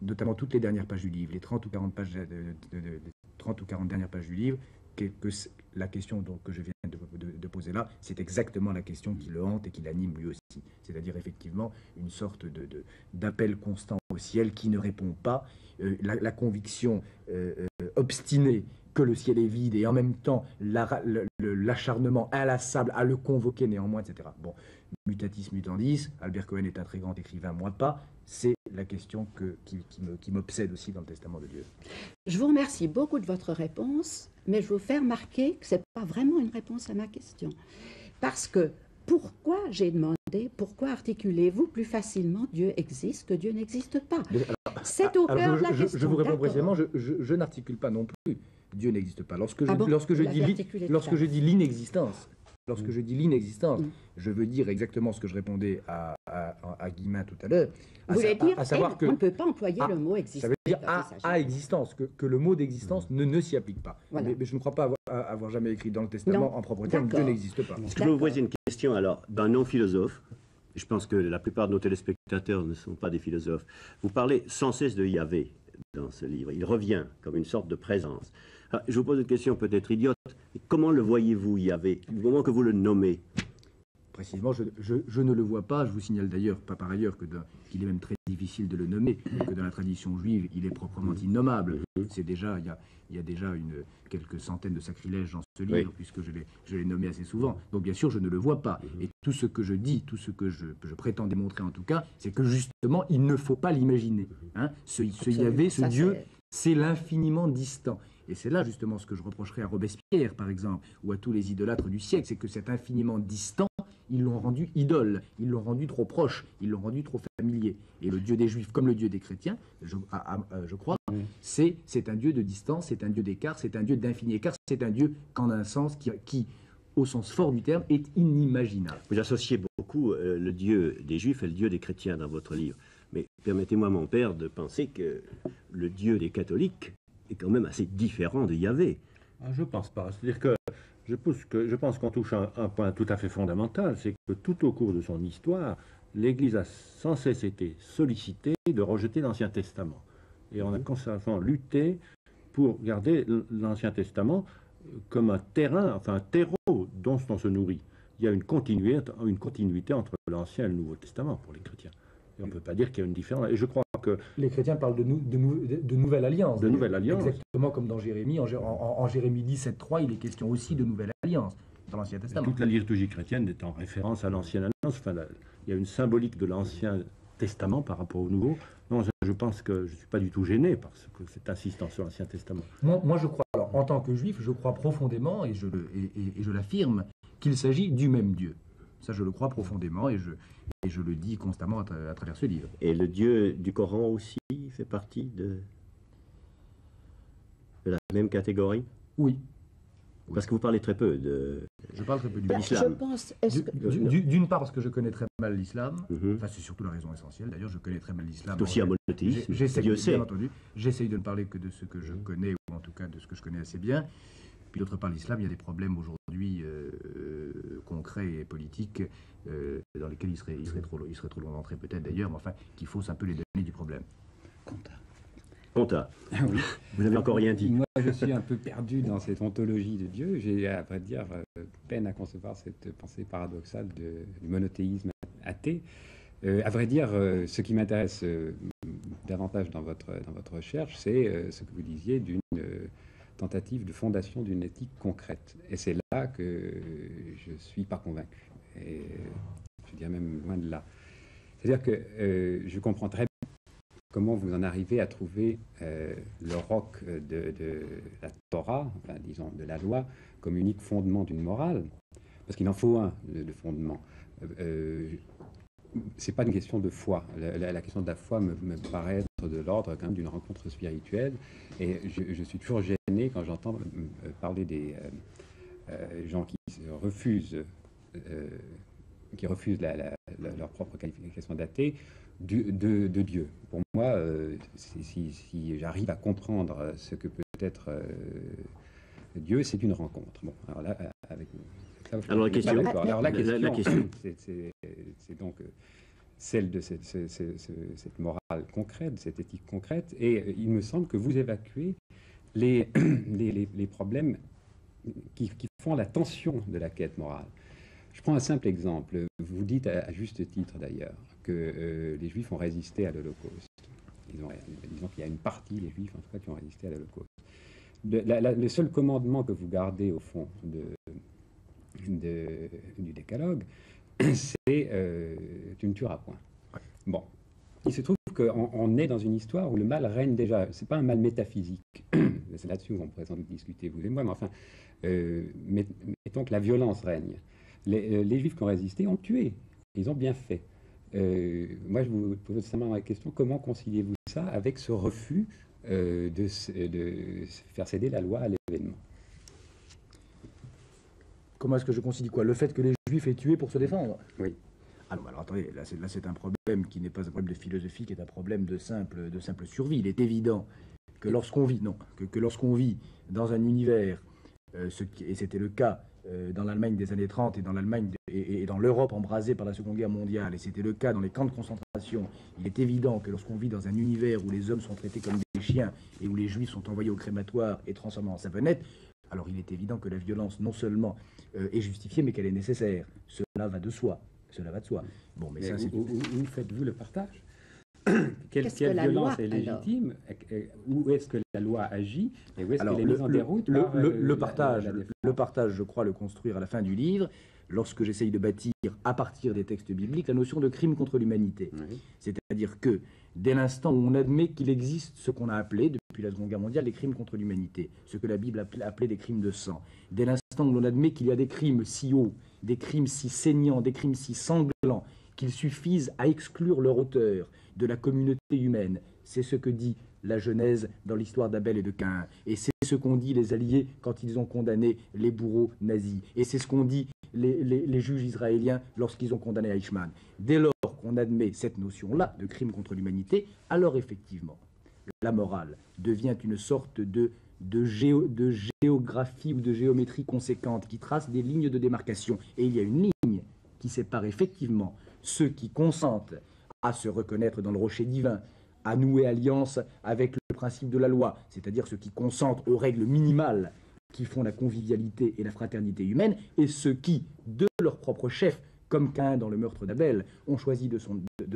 notamment toutes les dernières pages du livre, les 30 ou 40 pages 30 ou 40 dernières pages du livre, que la question que je viens de poser là, c'est exactement la question qui le hante et qui l'anime lui aussi. C'est-à-dire effectivement une sorte d'appel constant au ciel qui ne répond pas, la conviction obstinée que le ciel est vide et en même temps l'acharnement inlassable à le convoquer néanmoins, etc. Bon, mutatis mutandis, Albert Cohen est un très grand écrivain, moi pas, c'est la question qui m'obsède aussi dans le Testament de Dieu. Je vous remercie beaucoup de votre réponse, mais je vous fais remarquer que ce n'est pas vraiment une réponse à ma question. Parce que, j'ai demandé, pourquoi articulez-vous plus facilement « Dieu existe » que « Dieu n'existe pas ». C'est au cœur de la question. Je vous réponds précisément, je n'articule pas non plus « Dieu n'existe pas ». Lorsque je dis l'inexistence, je veux dire exactement ce que je répondais à Guillemin tout à l'heure. Vous voulez dire qu'on ne peut pas employer le mot existence. Ça veut dire à existence, que le mot d'existence ne s'y applique pas. Voilà. Mais je ne crois pas avoir jamais écrit dans le Testament en propre terme Dieu n'existe pas. Est-ce que je peux vous poser une question alors d'un non-philosophe? Je pense que la plupart de nos téléspectateurs ne sont pas des philosophes. Vous parlez sans cesse de Yahvé dans ce livre. Il revient comme une sorte de présence. Alors, je vous pose une question peut-être idiote. Comment le voyez-vous, Yahvé, du moment que vous le nommez? Précisément, je ne le vois pas. Je vous signale d'ailleurs, pas par ailleurs, qu'il est même très difficile de le nommer, que dans la tradition juive, il est proprement innommable. C'est déjà, il y a déjà quelques centaines de sacrilèges dans ce livre, puisque je l'ai nommé assez souvent. Donc bien sûr, je ne le vois pas. Et tout ce que je dis, tout ce que je prétends démontrer en tout cas, c'est que justement, il ne faut pas l'imaginer. Hein, ce Yahvé, ce Dieu, c'est l'infiniment distant. Et c'est là justement ce que je reprocherais à Robespierre, par exemple, ou à tous les idolâtres du siècle, c'est que cet infiniment distant, ils l'ont rendu idole, ils l'ont rendu trop proche, ils l'ont rendu trop familier. Et le Dieu des Juifs, comme le Dieu des chrétiens, je crois, c'est un Dieu de distance, c'est un Dieu d'écart, c'est un Dieu d'infini écart, c'est un Dieu qu'en un sens qui, au sens fort du terme, est inimaginable. Vous associez beaucoup le Dieu des Juifs et le Dieu des chrétiens dans votre livre. Mais permettez-moi, mon père, de penser que le Dieu des catholiques est quand même assez différent de Yahvé. Je ne pense pas. C'est-à-dire que je pense qu'on touche un point tout à fait fondamental, c'est que tout au cours de son histoire, l'Église a sans cesse été sollicitée de rejeter l'Ancien Testament. Et on a constamment lutté pour garder l'Ancien Testament comme un terrain, enfin un terreau dont on se nourrit. Il y a une continuité entre l'Ancien et le Nouveau Testament pour les chrétiens. Et on ne peut pas dire qu'il y a une différence. Et je crois que les chrétiens parlent de nouvelle alliance. De nouvelle alliance. Exactement comme dans Jérémie. En Jérémie 17.3, il est question aussi de nouvelle alliance dans l'Ancien Testament. Toute la liturgie chrétienne est en référence à l'Ancienne Alliance. Enfin, il y a une symbolique de l'Ancien Testament par rapport au Nouveau. Non, je pense que je ne suis pas du tout gêné par cette insistance sur l'Ancien Testament. Moi, je crois, alors, en tant que juif, je crois profondément, et je l'affirme, qu'il s'agit du même Dieu. Ça, je le crois profondément, et je le dis constamment à travers ce livre. Et le Dieu du Coran aussi fait partie de la même catégorie? Oui. Parce que vous parlez très peu de... Je parle très peu de l'islam. Je pense... D'une part parce que je connais très mal l'islam, enfin c'est surtout la raison essentielle, d'ailleurs je connais très mal l'islam. C'est aussi un monothéisme, Dieu sait. Bien entendu, j'essaye de ne parler que de ce que je connais, ou en tout cas de ce que je connais assez bien. Puis d'autre part, l'islam, il y a des problèmes aujourd'hui concrets et politiques dans lesquels il serait trop long d'entrer peut-être d'ailleurs, mais enfin qu'il faut un peu les données du problème. Conta. Oui. Vous n'avez encore rien dit. Moi, je suis un peu perdu dans cette ontologie de Dieu. J'ai, à vrai dire, peine à concevoir cette pensée paradoxale du monothéisme athée. À vrai dire, ce qui m'intéresse davantage dans votre recherche, c'est ce que vous disiez d'une tentative de fondation d'une éthique concrète. Et c'est là que je ne suis pas convaincu. Et je dirais même loin de là. C'est-à-dire que je comprends très bien comment vous en arrivez à trouver le roc de la Torah, enfin disons de la loi, comme unique fondement d'une morale. Parce qu'il en faut un, de fondement. C'est pas une question de foi. La question de la foi me paraît être de l'ordre quand même d'une rencontre spirituelle. Et je suis toujours gêné quand j'entends parler des gens qui refusent leur propre qualification d'athée de Dieu. Pour moi, si j'arrive à comprendre ce que peut être Dieu, c'est une rencontre. Bon, alors là, avec alors la question, c'est donc celle de cette morale concrète, cette éthique concrète, et il me semble que vous évacuez les problèmes qui font la tension de la quête morale. Je prends un simple exemple. Vous dites à juste titre d'ailleurs que les Juifs ont résisté à l'Holocauste. Disons qu'il y a une partie des Juifs en tout cas qui ont résisté à l'Holocauste. Le seul commandement que vous gardez au fond du décalogue, c'est tu ne tueras point. Bon, il se trouve qu'on est dans une histoire où le mal règne déjà. C'est pas un mal métaphysique. C'est là-dessus qu'on pourrait sans doute discuter vous et moi, mais enfin, mettons que la violence règne. Les Juifs qui ont résisté ont tué. Ils ont bien fait. Moi, je vous pose simplement la question, comment conciliez-vous ça avec ce refus de faire céder la loi à l'événement? Comment est-ce que je concilie quoi? Le fait que les Juifs aient tué pour se défendre? Oui. Alors attendez, là c'est un problème qui n'est pas un problème de philosophie, qui est un problème de simple survie. Il est évident que lorsqu'on vit, lorsqu'on vit dans un univers, et c'était le cas dans l'Allemagne des années 30 et dans l'Allemagne et dans l'Europe embrasée par la Seconde Guerre mondiale, et c'était le cas dans les camps de concentration, il est évident que lorsqu'on vit dans un univers où les hommes sont traités comme des chiens et où les Juifs sont envoyés au crématoire et transformés en savonnettes, alors il est évident que la violence non seulement est justifiée, mais qu'elle est nécessaire. Cela va de soi. Bon, mais ça, où faites-vous le partage? Quelle la violence loi, est légitime? Où est-ce que la loi agit? Et où est-ce qu'elle est mise en déroute? Le partage, je crois le construire à la fin du livre, lorsque j'essaye de bâtir, à partir des textes bibliques, la notion de crime contre l'humanité. Oui. C'est-à-dire que, dès l'instant où on admet qu'il existe ce qu'on a appelé, depuis la Seconde Guerre mondiale, des crimes contre l'humanité, ce que la Bible appelait des crimes de sang, dès l'instant où l'on admet qu'il y a des crimes si hauts des crimes si saignants, des crimes si sanglants, qu'ils suffisent à exclure leur auteur de la communauté humaine. C'est ce que dit la Genèse dans l'histoire d'Abel et de Caïn. Et c'est ce qu'ont dit les Alliés quand ils ont condamné les bourreaux nazis. Et c'est ce qu'ont dit les juges israéliens lorsqu'ils ont condamné Eichmann. Dès lors qu'on admet cette notion-là de crime contre l'humanité, alors effectivement, la morale devient une sorte de géographie ou de géométrie conséquente qui trace des lignes de démarcation. Et il y a une ligne qui sépare effectivement ceux qui consentent à se reconnaître dans le rocher divin, à nouer alliance avec le principe de la loi, c'est-à-dire ceux qui consentent aux règles minimales qui font la convivialité et la fraternité humaine, et ceux qui, de leur propre chef, comme Caïn dans le meurtre d'Abel, ont choisi de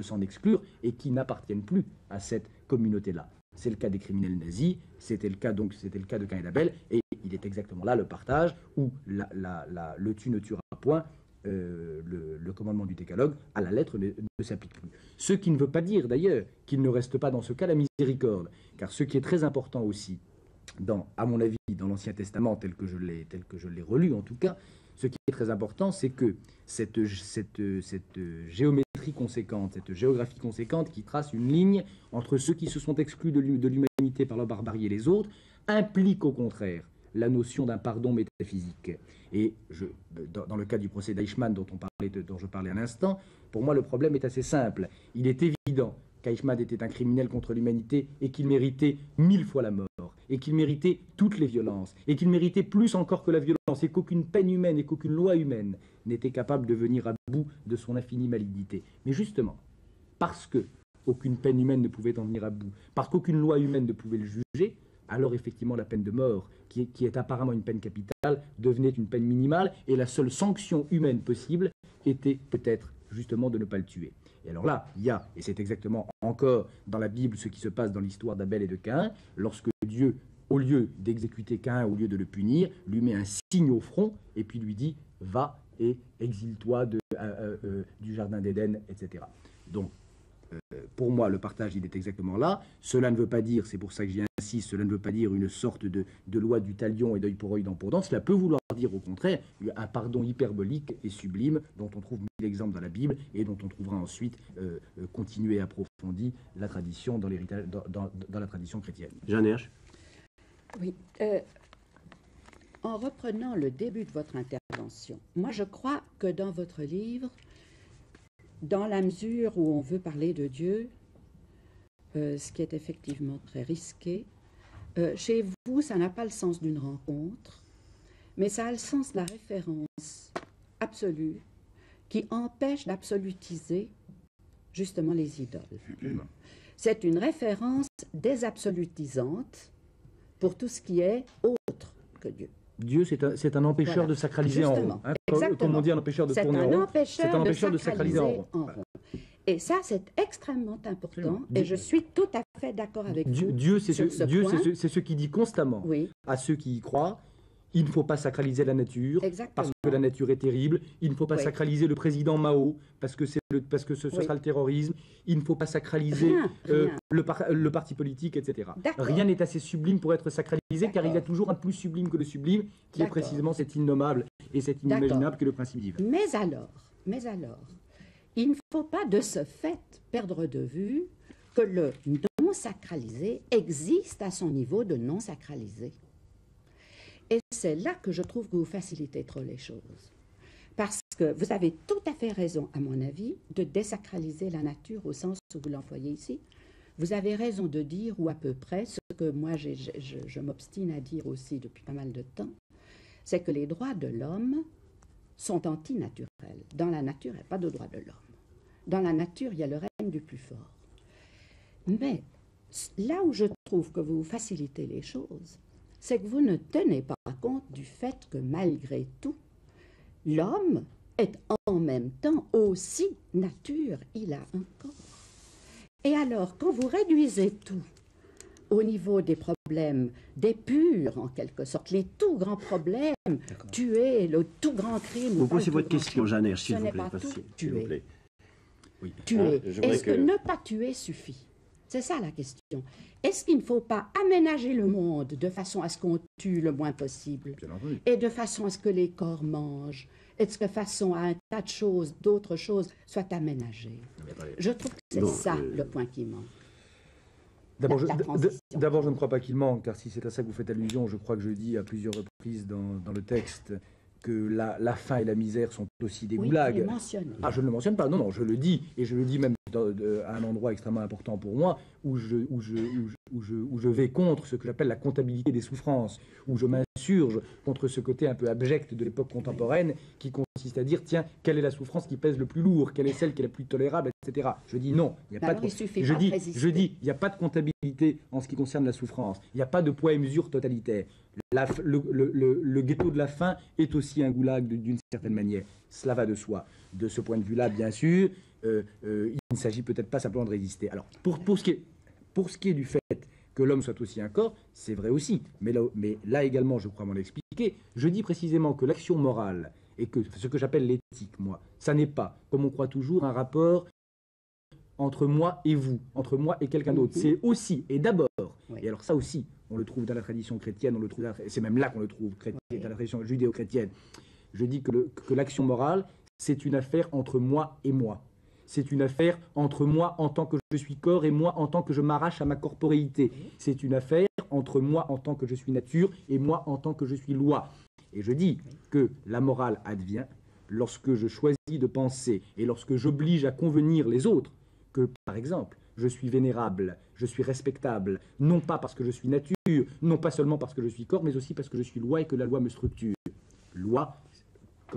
s'en exclure et qui n'appartiennent plus à cette communauté-là. C'est le cas des criminels nazis, c'était le cas de Caïn et d'Abel, et il est exactement là le partage où le tu ne tueras point, le commandement du décalogue, à la lettre, ne s'applique plus. Ce qui ne veut pas dire d'ailleurs qu'il ne reste pas dans ce cas la miséricorde, car ce qui est très important aussi, à mon avis, dans l'Ancien Testament, tel que je l'ai relu en tout cas, ce qui est très important, c'est que cette géométrie conséquente, cette géographie conséquente qui trace une ligne entre ceux qui se sont exclus de l'humanité par la barbarie et les autres, implique au contraire la notion d'un pardon métaphysique. Et dans le cas du procès d'Eichmann dont je parlais à l'instant, pour moi le problème est assez simple. Il est évident qu'Eichmann était un criminel contre l'humanité et qu'il méritait 1000 fois la mort, et qu'il méritait toutes les violences, et qu'il méritait plus encore que la violence, et qu'aucune peine humaine et qu'aucune loi humaine n'était capable de venir à bout de son infinie malignité. Mais justement, parce qu'aucune peine humaine ne pouvait en venir à bout, parce qu'aucune loi humaine ne pouvait le juger, alors effectivement la peine de mort, qui est apparemment une peine capitale, devenait une peine minimale, et la seule sanction humaine possible était peut-être justement de ne pas le tuer. Et alors là, il y a, et c'est exactement encore dans la Bible ce qui se passe dans l'histoire d'Abel et de Caïn, lorsque Dieu, au lieu d'exécuter Caïn, au lieu de le punir, lui met un signe au front, et puis lui dit « va et exile-toi du jardin d'Éden, etc. » Donc, pour moi, le partage, il est exactement là. Cela ne veut pas dire, c'est pour ça que j'y insiste, cela ne veut pas dire une sorte de loi du talion et d'œil pour œil, dent pour dent. Cela peut vouloir dire, au contraire, un pardon hyperbolique et sublime dont on trouve 1000 exemples dans la Bible et dont on trouvera ensuite continuer et approfondir la tradition dans la tradition chrétienne. Jeanne Hersch. Oui. En reprenant le début de votre intervention, moi je crois que dans votre livre, dans la mesure où on veut parler de Dieu, ce qui est effectivement très risqué, chez vous, ça n'a pas le sens d'une rencontre, mais ça a le sens de la référence absolue qui empêche d'absolutiser justement les idoles. C'est une référence désabsolutisante pour tout ce qui est autre que Dieu. Dieu, c'est un empêcheur voilà. De sacraliser justement, en rond. Comme on dit, un empêcheur de tourner en rond. C'est un empêcheur de sacraliser en rond. Et ça, c'est extrêmement important. Et je suis tout à fait d'accord avec vous. Dieu, c'est ce qui dit constamment à ceux qui y croient. Il ne faut pas sacraliser la nature, parce que la nature est terrible. Il ne faut pas sacraliser le président Mao, parce que ce sera le terrorisme. Il ne faut pas sacraliser le parti politique, etc. Rien n'est assez sublime pour être sacralisé, car il y a toujours un plus sublime que le sublime, qui est précisément cet innommable et cet inimaginable que le principe divin. Mais alors, il ne faut pas de ce fait perdre de vue que le non-sacralisé existe à son niveau de non-sacralisé. Et c'est là que je trouve que vous facilitez trop les choses. Parce que vous avez tout à fait raison, à mon avis, de désacraliser la nature au sens où vous l'employez ici. Vous avez raison de dire, ou à peu près, ce que moi je m'obstine à dire aussi depuis pas mal de temps, c'est que les droits de l'homme sont antinaturels. Dans la nature, il n'y a pas de droits de l'homme. Dans la nature, il y a le règne du plus fort. Mais là où je trouve que vous facilitez les choses, c'est que vous ne tenez pas compte du fait que malgré tout, l'homme est en même temps aussi nature, il a un corps. Et alors, quand vous réduisez tout au niveau des problèmes, des purs en quelque sorte, les tout grands problèmes, tuer, le tout grand crime... Vous posez votre question, Jeanne Hersch, s'il vous plaît. Tuer. Oui. Tuer. Est-ce que ne pas tuer suffit? C'est ça la question. Est-ce qu'il ne faut pas aménager le monde de façon à ce qu'on tue le moins possible et de façon à ce que les corps mangent et de façon à un tas de choses, d'autres choses, soient aménagées? Je trouve que c'est ça le point qui manque. D'abord, je ne crois pas qu'il manque, car si c'est à ça que vous faites allusion, je crois que je dis à plusieurs reprises dans le texte que la faim et la misère sont aussi des goulags. Oui, ah, je ne le mentionne pas, non, je le dis, et je le dis même à un endroit extrêmement important pour moi, où je vais contre ce que j'appelle la comptabilité des souffrances, où je m'insurge contre ce côté un peu abject de l'époque contemporaine, qui consiste à dire, tiens, quelle est la souffrance qui pèse le plus lourd, quelle est celle qui est la plus tolérable, etc. Je dis non, il n'y a pas de... Je dis, il n'y a pas de comptabilité en ce qui concerne la souffrance, il n'y a pas de poids et mesure totalitaire. Le ghetto de la faim est aussi un goulag d'une certaine manière. Cela va de soi. De ce point de vue-là, bien sûr, il ne s'agit peut-être pas simplement de résister. Alors, pour ce qui est du fait que l'homme soit aussi un corps, c'est vrai aussi. Mais là également, je crois m'en expliquer, je dis précisément que l'action morale et que ce que j'appelle l'éthique, moi, ça n'est pas, comme on croit toujours, un rapport entre moi et vous, entre moi et quelqu'un d'autre. C'est aussi, et d'abord, et alors ça aussi, on le trouve dans la tradition chrétienne, c'est même là qu'on le trouve, dans la tradition judéo-chrétienne. Je dis que l'action morale, c'est une affaire entre moi et moi. C'est une affaire entre moi en tant que je suis corps et moi en tant que je m'arrache à ma corporéité. C'est une affaire entre moi en tant que je suis nature et moi en tant que je suis loi. Et je dis que la morale advient lorsque je choisis de penser et lorsque j'oblige à convenir les autres que, par exemple, je suis vénérable, je suis respectable, non pas parce que je suis nature, non pas seulement parce que je suis corps, mais aussi parce que je suis loi et que la loi me structure. Loi,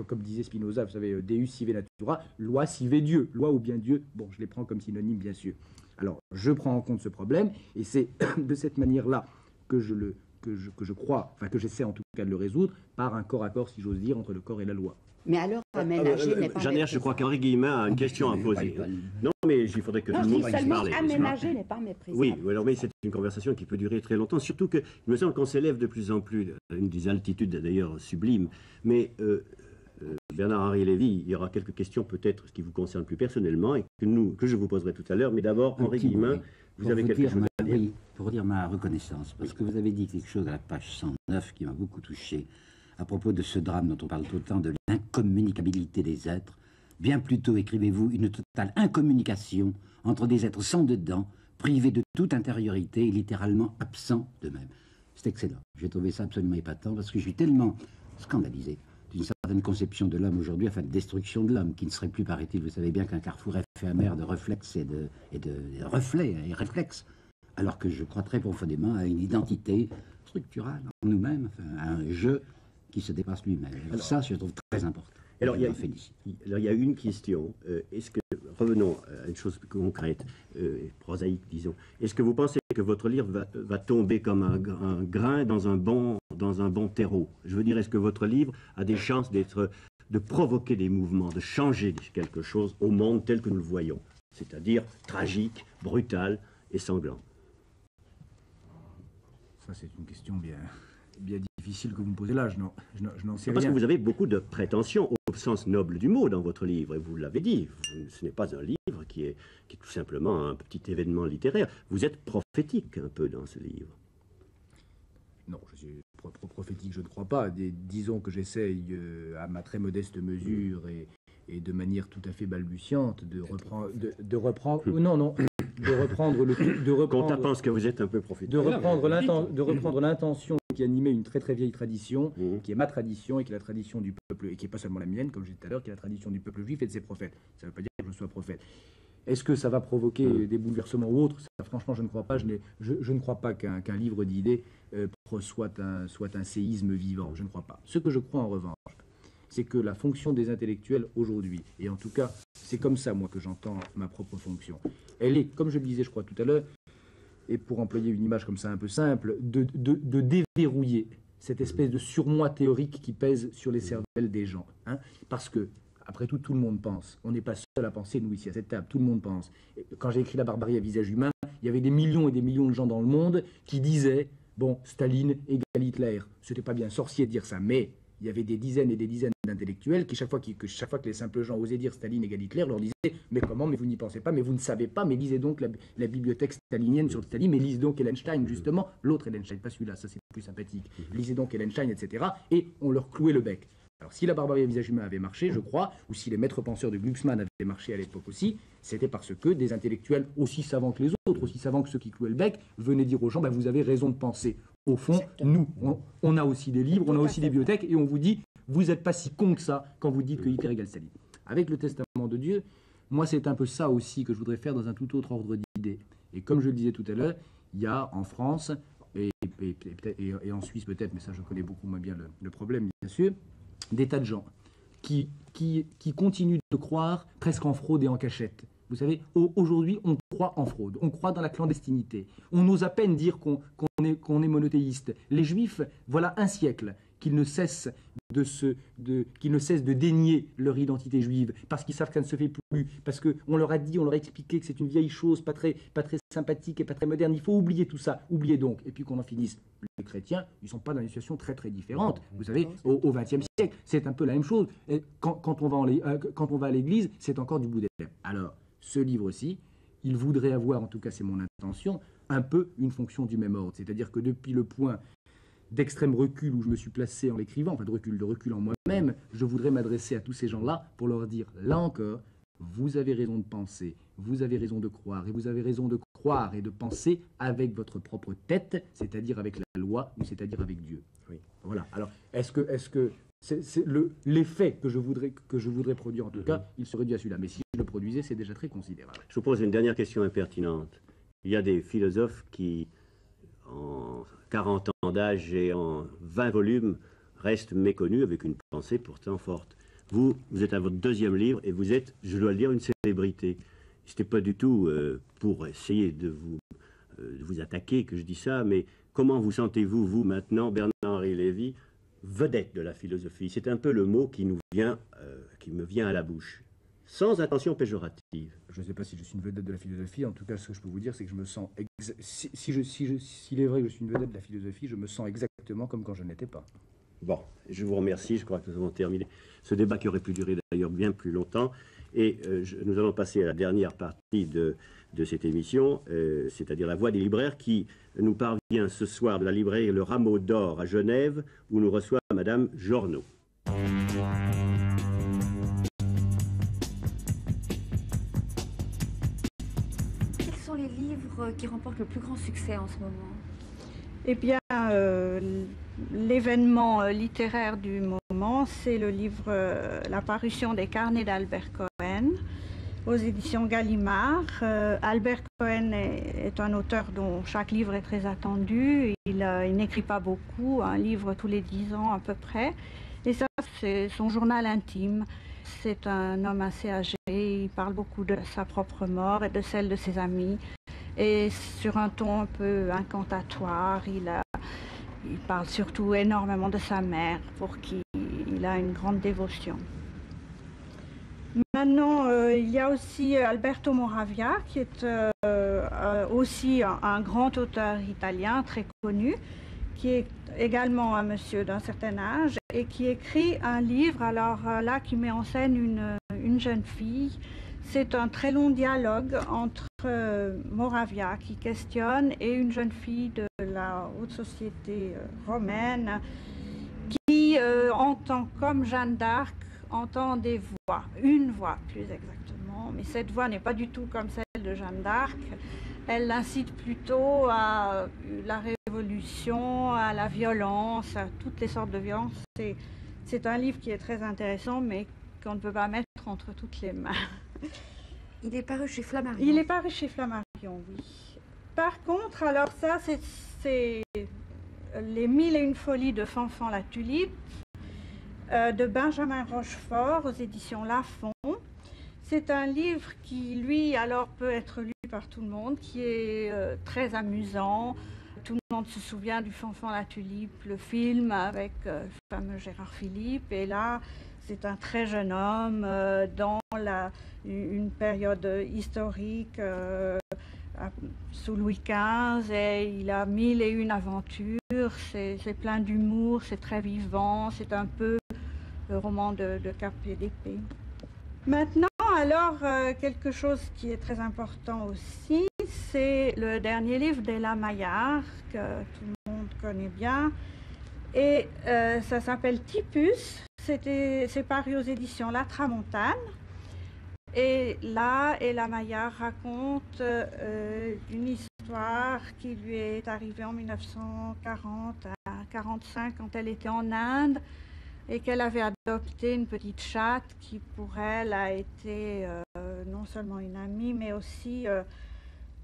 comme disait Spinoza, vous savez, Deus sive natura, loi sive Dieu, loi ou bien Dieu, bon, je les prends comme synonyme, bien sûr. Alors, je prends en compte ce problème, et c'est de cette manière-là que je crois, enfin que j'essaie en tout cas de le résoudre, par un corps à corps, si j'ose dire, entre le corps et la loi. Mais alors, aménager n'est pas... Jeanne, je crois qu'Henri Guillemin a une question à poser. Non, mais il faudrait que tout le monde puisse parler. Aménager n'est pas méprisable. Oui, alors, mais c'est une conversation qui peut durer très longtemps, surtout que, il me semble qu'on s'élève de plus en plus, à une des altitudes d'ailleurs sublimes, mais Bernard-Henri Lévy, il y aura quelques questions peut-être qui vous concernent plus personnellement et que je vous poserai tout à l'heure, mais d'abord, Henri Guillemin, vous avez quelque chose à dire. Oui, pour dire ma reconnaissance, parce que vous avez dit quelque chose à la page 109 qui m'a beaucoup touché, à propos de ce drame dont on parle tout le temps, de l'incommunicabilité des êtres. Bien plutôt, écrivez-vous, une totale incommunication entre des êtres sans dedans, privés de toute intériorité et littéralement absents d'eux-mêmes. C'est excellent. J'ai trouvé ça absolument épatant parce que je suis tellement scandalisé d'une certaine conception de l'homme aujourd'hui, enfin de destruction de l'homme, qui ne serait plus, paraît-il, vous savez bien qu'un carrefour éphémère de réflexes et de reflets et réflexes, alors que je crois très profondément à une identité structurale en nous-mêmes, enfin, à un jeu qui se dépasse lui-même. Ça, je trouve très important. Alors, il y a une question. Est-ce que, revenons à une chose plus concrète, prosaïque, disons. Est-ce que vous pensez que votre livre va tomber comme un grain dans un bon terreau? Je veux dire, est-ce que votre livre a des chances de provoquer des mouvements, de changer quelque chose au monde tel que nous le voyons, c'est-à-dire tragique, brutal et sanglant? Ça, c'est une question bien difficile que vous me posez là, je n'en sais rien. Parce que vous avez beaucoup de prétentions au sens noble du mot dans votre livre, et vous l'avez dit, ce n'est pas un livre qui est tout simplement un petit événement littéraire. Vous êtes prophétique un peu dans ce livre. Non, je suis prophétique, je ne crois pas. Disons que j'essaye, à ma très modeste mesure et de manière tout à fait balbutiante, de reprendre Qu'on t'apprend que vous êtes un peu prophétique. De reprendre l'intention qui animait une très très vieille tradition, qui est ma tradition et qui est la tradition du peuple, et qui n'est pas seulement la mienne, comme je disais tout à l'heure, qui est la tradition du peuple juif et de ses prophètes. Ça ne veut pas dire que je sois prophète. Est-ce que ça va provoquer des bouleversements ou autres? Ça, franchement, je ne crois pas. Je ne crois pas qu'un livre d'idées soit un séisme vivant. Je ne crois pas. Ce que je crois en revanche, c'est que la fonction des intellectuels aujourd'hui, et en tout cas, c'est comme ça, moi, que j'entends ma propre fonction, elle est, comme je le disais, je crois, tout à l'heure, et pour employer une image comme ça un peu simple, de déverrouiller cette espèce de surmoi théorique qui pèse sur les cervelles des gens. Hein, parce que, après tout le monde pense. On n'est pas seul à penser, nous, ici, à cette table. Tout le monde pense. Et quand j'ai écrit La barbarie à visage humain, il y avait des millions et des millions de gens dans le monde qui disaient, bon, Staline égale Hitler. C'était pas bien sorcier de dire ça, mais il y avait des dizaines et des dizaines d'intellectuels qui, chaque fois que les simples gens osaient dire Staline égale Hitler, leur disaient « Mais comment? Mais vous n'y pensez pas, mais vous ne savez pas, mais lisez donc la bibliothèque stalinienne sur Staline, mais lisez donc Ellenstein, justement, l'autre Ellenstein, pas celui-là, ça c'est plus sympathique. Lisez donc Ellenstein, etc. » Et on leur clouait le bec. Alors, si la barbarie à visage humain avait marché, je crois, ou si les maîtres penseurs de Glucksmann avaient marché à l'époque aussi, c'était parce que des intellectuels aussi savants que les autres, aussi savants que ceux qui clouaient le bec, venaient dire aux gens, vous avez raison de penser. Au fond, nous, on a aussi des livres, on a aussi des bibliothèques, et on vous dit, vous n'êtes pas si con que ça quand vous dites que Hitler égale Staline. Avec le testament de Dieu, moi, c'est un peu ça aussi que je voudrais faire dans un tout autre ordre d'idées. Et comme je le disais tout à l'heure, il y a en France, et en Suisse peut-être, mais ça je connais beaucoup moins bien le problème, bien sûr, des tas de gens qui continuent de croire presque en fraude et en cachette. Vous savez, aujourd'hui, on croit en fraude, on croit dans la clandestinité. On ose à peine dire qu'on est monothéiste. Les Juifs, voilà un siècle qu'ils ne cessent de dénier leur identité juive, parce qu'ils savent que ça ne se fait plus, parce qu'on leur a dit, on leur a expliqué que c'est une vieille chose, pas très sympathique et pas très moderne. Il faut oublier tout ça, oublier donc, et puis qu'on en finisse. Les chrétiens, ils ne sont pas dans une situation très très différente. Vous savez, au XXe siècle, c'est un peu la même chose. Et quand on va à l'église, c'est encore du bout des lèvres. Alors, ce livre-ci, il voudrait avoir, en tout cas c'est mon intention, un peu une fonction du même ordre. C'est-à-dire que depuis le point d'extrême recul où je me suis placé en l'écrivant, enfin de recul en moi-même, je voudrais m'adresser à tous ces gens-là pour leur dire, là encore, vous avez raison de penser, vous avez raison de croire, et vous avez raison de croire et de penser avec votre propre tête, c'est-à-dire avec la loi, ou c'est-à-dire avec Dieu. Oui. Voilà. Alors, est-ce que c'est l'effet que je voudrais produire, en tout cas, il serait dû à celui-là. Mais si je le produisais, c'est déjà très considérable. Je vous pose une dernière question impertinente. Il y a des philosophes qui, en 40 ans d'âge et en 20 volumes, restent méconnus avec une pensée pourtant forte. Vous êtes à votre deuxième livre et vous êtes, je dois le dire, une célébrité. Ce n'était pas du tout pour essayer de vous attaquer que je dis ça, mais comment vous sentez-vous, vous, maintenant, Bernard-Henri Lévy, vedette de la philosophie? C'est un peu le mot qui me vient à la bouche, sans intention péjorative. Je ne sais pas si je suis une vedette de la philosophie. En tout cas, ce que je peux vous dire, c'est que je me sens... S'il est vrai que je suis une vedette de la philosophie, je me sens exactement comme quand je n'étais pas. Bon, je vous remercie. Je crois que nous avons terminé ce débat qui aurait pu durer d'ailleurs bien plus longtemps. Et nous allons passer à la dernière partie de cette émission, c'est-à-dire La Voix des libraires, qui nous parvient ce soir de la librairie Le Rameau d'Or à Genève, où nous reçoit Madame Jornaud. Quels sont les livres qui remportent le plus grand succès en ce moment? Eh bien, l'événement littéraire du moment, c'est le livre La parution des carnets d'Albert Cohen aux éditions Gallimard. Albert Cohen est un auteur dont chaque livre est très attendu. Il n'écrit pas beaucoup, un livre tous les 10 ans à peu près. Et ça, c'est son journal intime. C'est un homme assez âgé, il parle beaucoup de sa propre mort et de celle de ses amis. Et sur un ton un peu incantatoire, il parle surtout énormément de sa mère, pour qui il a une grande dévotion. Maintenant, il y a aussi Alberto Moravia, qui est aussi un grand auteur italien très connu, qui est également un monsieur d'un certain âge, et qui écrit un livre, alors là, qui met en scène une jeune fille. C'est un très long dialogue entre Moravia qui questionne et une jeune fille de la haute société romaine qui entend, comme Jeanne d'Arc, entend des voix, une voix plus exactement, mais cette voix n'est pas du tout comme celle de Jeanne d'Arc. Elle incite plutôt à la révolution, à la violence, à toutes les sortes de violences. C'est un livre qui est très intéressant, mais qu'on ne peut pas mettre entre toutes les mains. Il est paru chez Flammarion. Il est paru chez Flammarion, oui. Par contre, alors ça, c'est Les 1001 folies de Fanfan la Tulipe, de Benjamin Rochefort, aux éditions Lafon. C'est un livre qui, lui, alors peut être lu par tout le monde, qui est très amusant. Tout le monde se souvient du Fanfan la Tulipe, le film avec le fameux Gérard Philippe. Et là, c'est un très jeune homme dans une période historique sous Louis XV, et il a 1001 aventures. C'est plein d'humour, c'est très vivant, c'est un peu roman de KPDP. Maintenant, alors, quelque chose qui est très important aussi, c'est le dernier livre d'Ella Maillard, que tout le monde connaît bien. Et ça s'appelle Typus. C'est paru aux éditions La Tramontane. Et là, Ella Maillard raconte une histoire qui lui est arrivée en 1940 à 1945 quand elle était en Inde et qu'elle avait adopté une petite chatte qui pour elle a été non seulement une amie mais aussi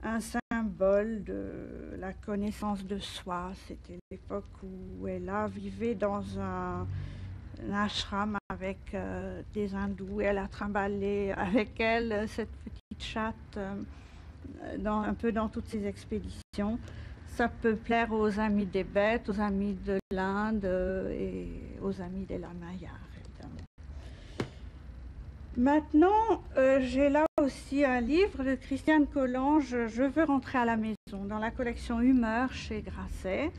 un symbole de la connaissance de soi. C'était l'époque où Ella vivait dans un ashram avec des hindous et elle a trimballé avec elle cette petite chatte un peu dans toutes ses expéditions. Ça peut plaire aux amis des bêtes, aux amis de l'Inde et aux amis d'Ella Maillard, évidemment. Maintenant, j'ai là aussi un livre de Christiane Collange, Je veux rentrer à la maison, dans la collection Humeur chez Grasset.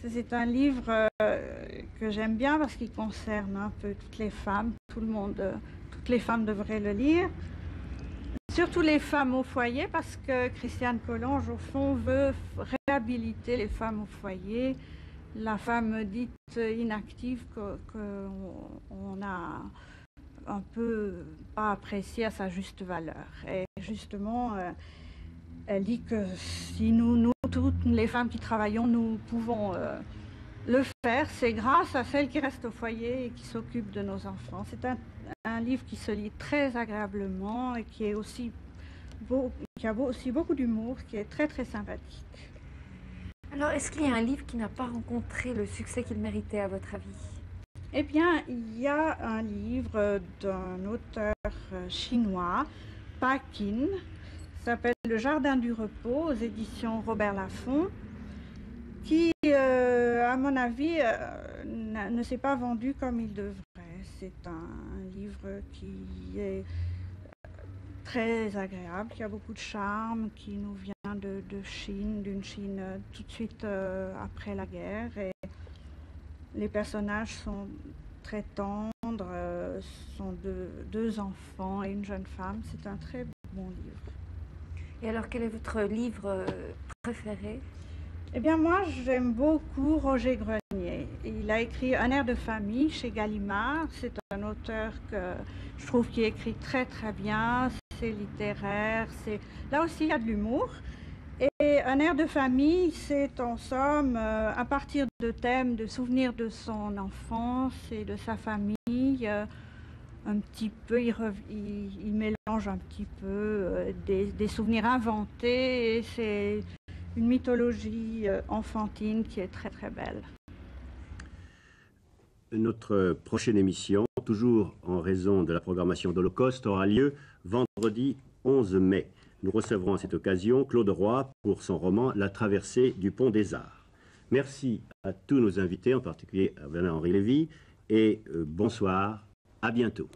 C'est un livre que j'aime bien parce qu'il concerne un peu toutes les femmes, toutes les femmes devraient le lire. Surtout les femmes au foyer, parce que Christiane Collange, au fond, veut réhabiliter les femmes au foyer, la femme dite inactive qu'on a un peu pas appréciée à sa juste valeur. Et justement, elle dit que si nous, toutes les femmes qui travaillons, nous pouvons le faire, c'est grâce à celles qui restent au foyer et qui s'occupent de nos enfants. C'est un livre qui se lit très agréablement et qui a aussi beaucoup d'humour, qui est très très sympathique. Alors, est-ce qu'il y a un livre qui n'a pas rencontré le succès qu'il méritait à votre avis? Eh bien, il y a un livre d'un auteur chinois, Pa Qin, s'appelle Le Jardin du Repos, aux éditions Robert Laffont, qui, à mon avis, ne s'est pas vendu comme il devrait. C'est un livre qui est très agréable, qui a beaucoup de charme, qui nous vient de Chine, d'une Chine tout de suite après la guerre. Et les personnages sont très tendres, sont deux enfants et une jeune femme. C'est un très bon livre. Et alors, quel est votre livre préféré? Eh bien, moi, j'aime beaucoup Roger Grenier. Il a écrit Un air de famille chez Gallimard. C'est un auteur que je trouve qui écrit très, très bien. C'est littéraire. Là aussi, il y a de l'humour. Et Un air de famille, c'est en somme, à partir de thèmes, de souvenirs de son enfance et de sa famille, un petit peu, il mélange un petit peu des souvenirs inventés. Et c'est une mythologie enfantine qui est très très belle. Notre prochaine émission, toujours en raison de la programmation d'Holocauste, aura lieu vendredi 11 mai. Nous recevrons à cette occasion Claude Roy pour son roman La traversée du pont des Arts. Merci à tous nos invités, en particulier à Bernard-Henri Lévy, et bonsoir, à bientôt.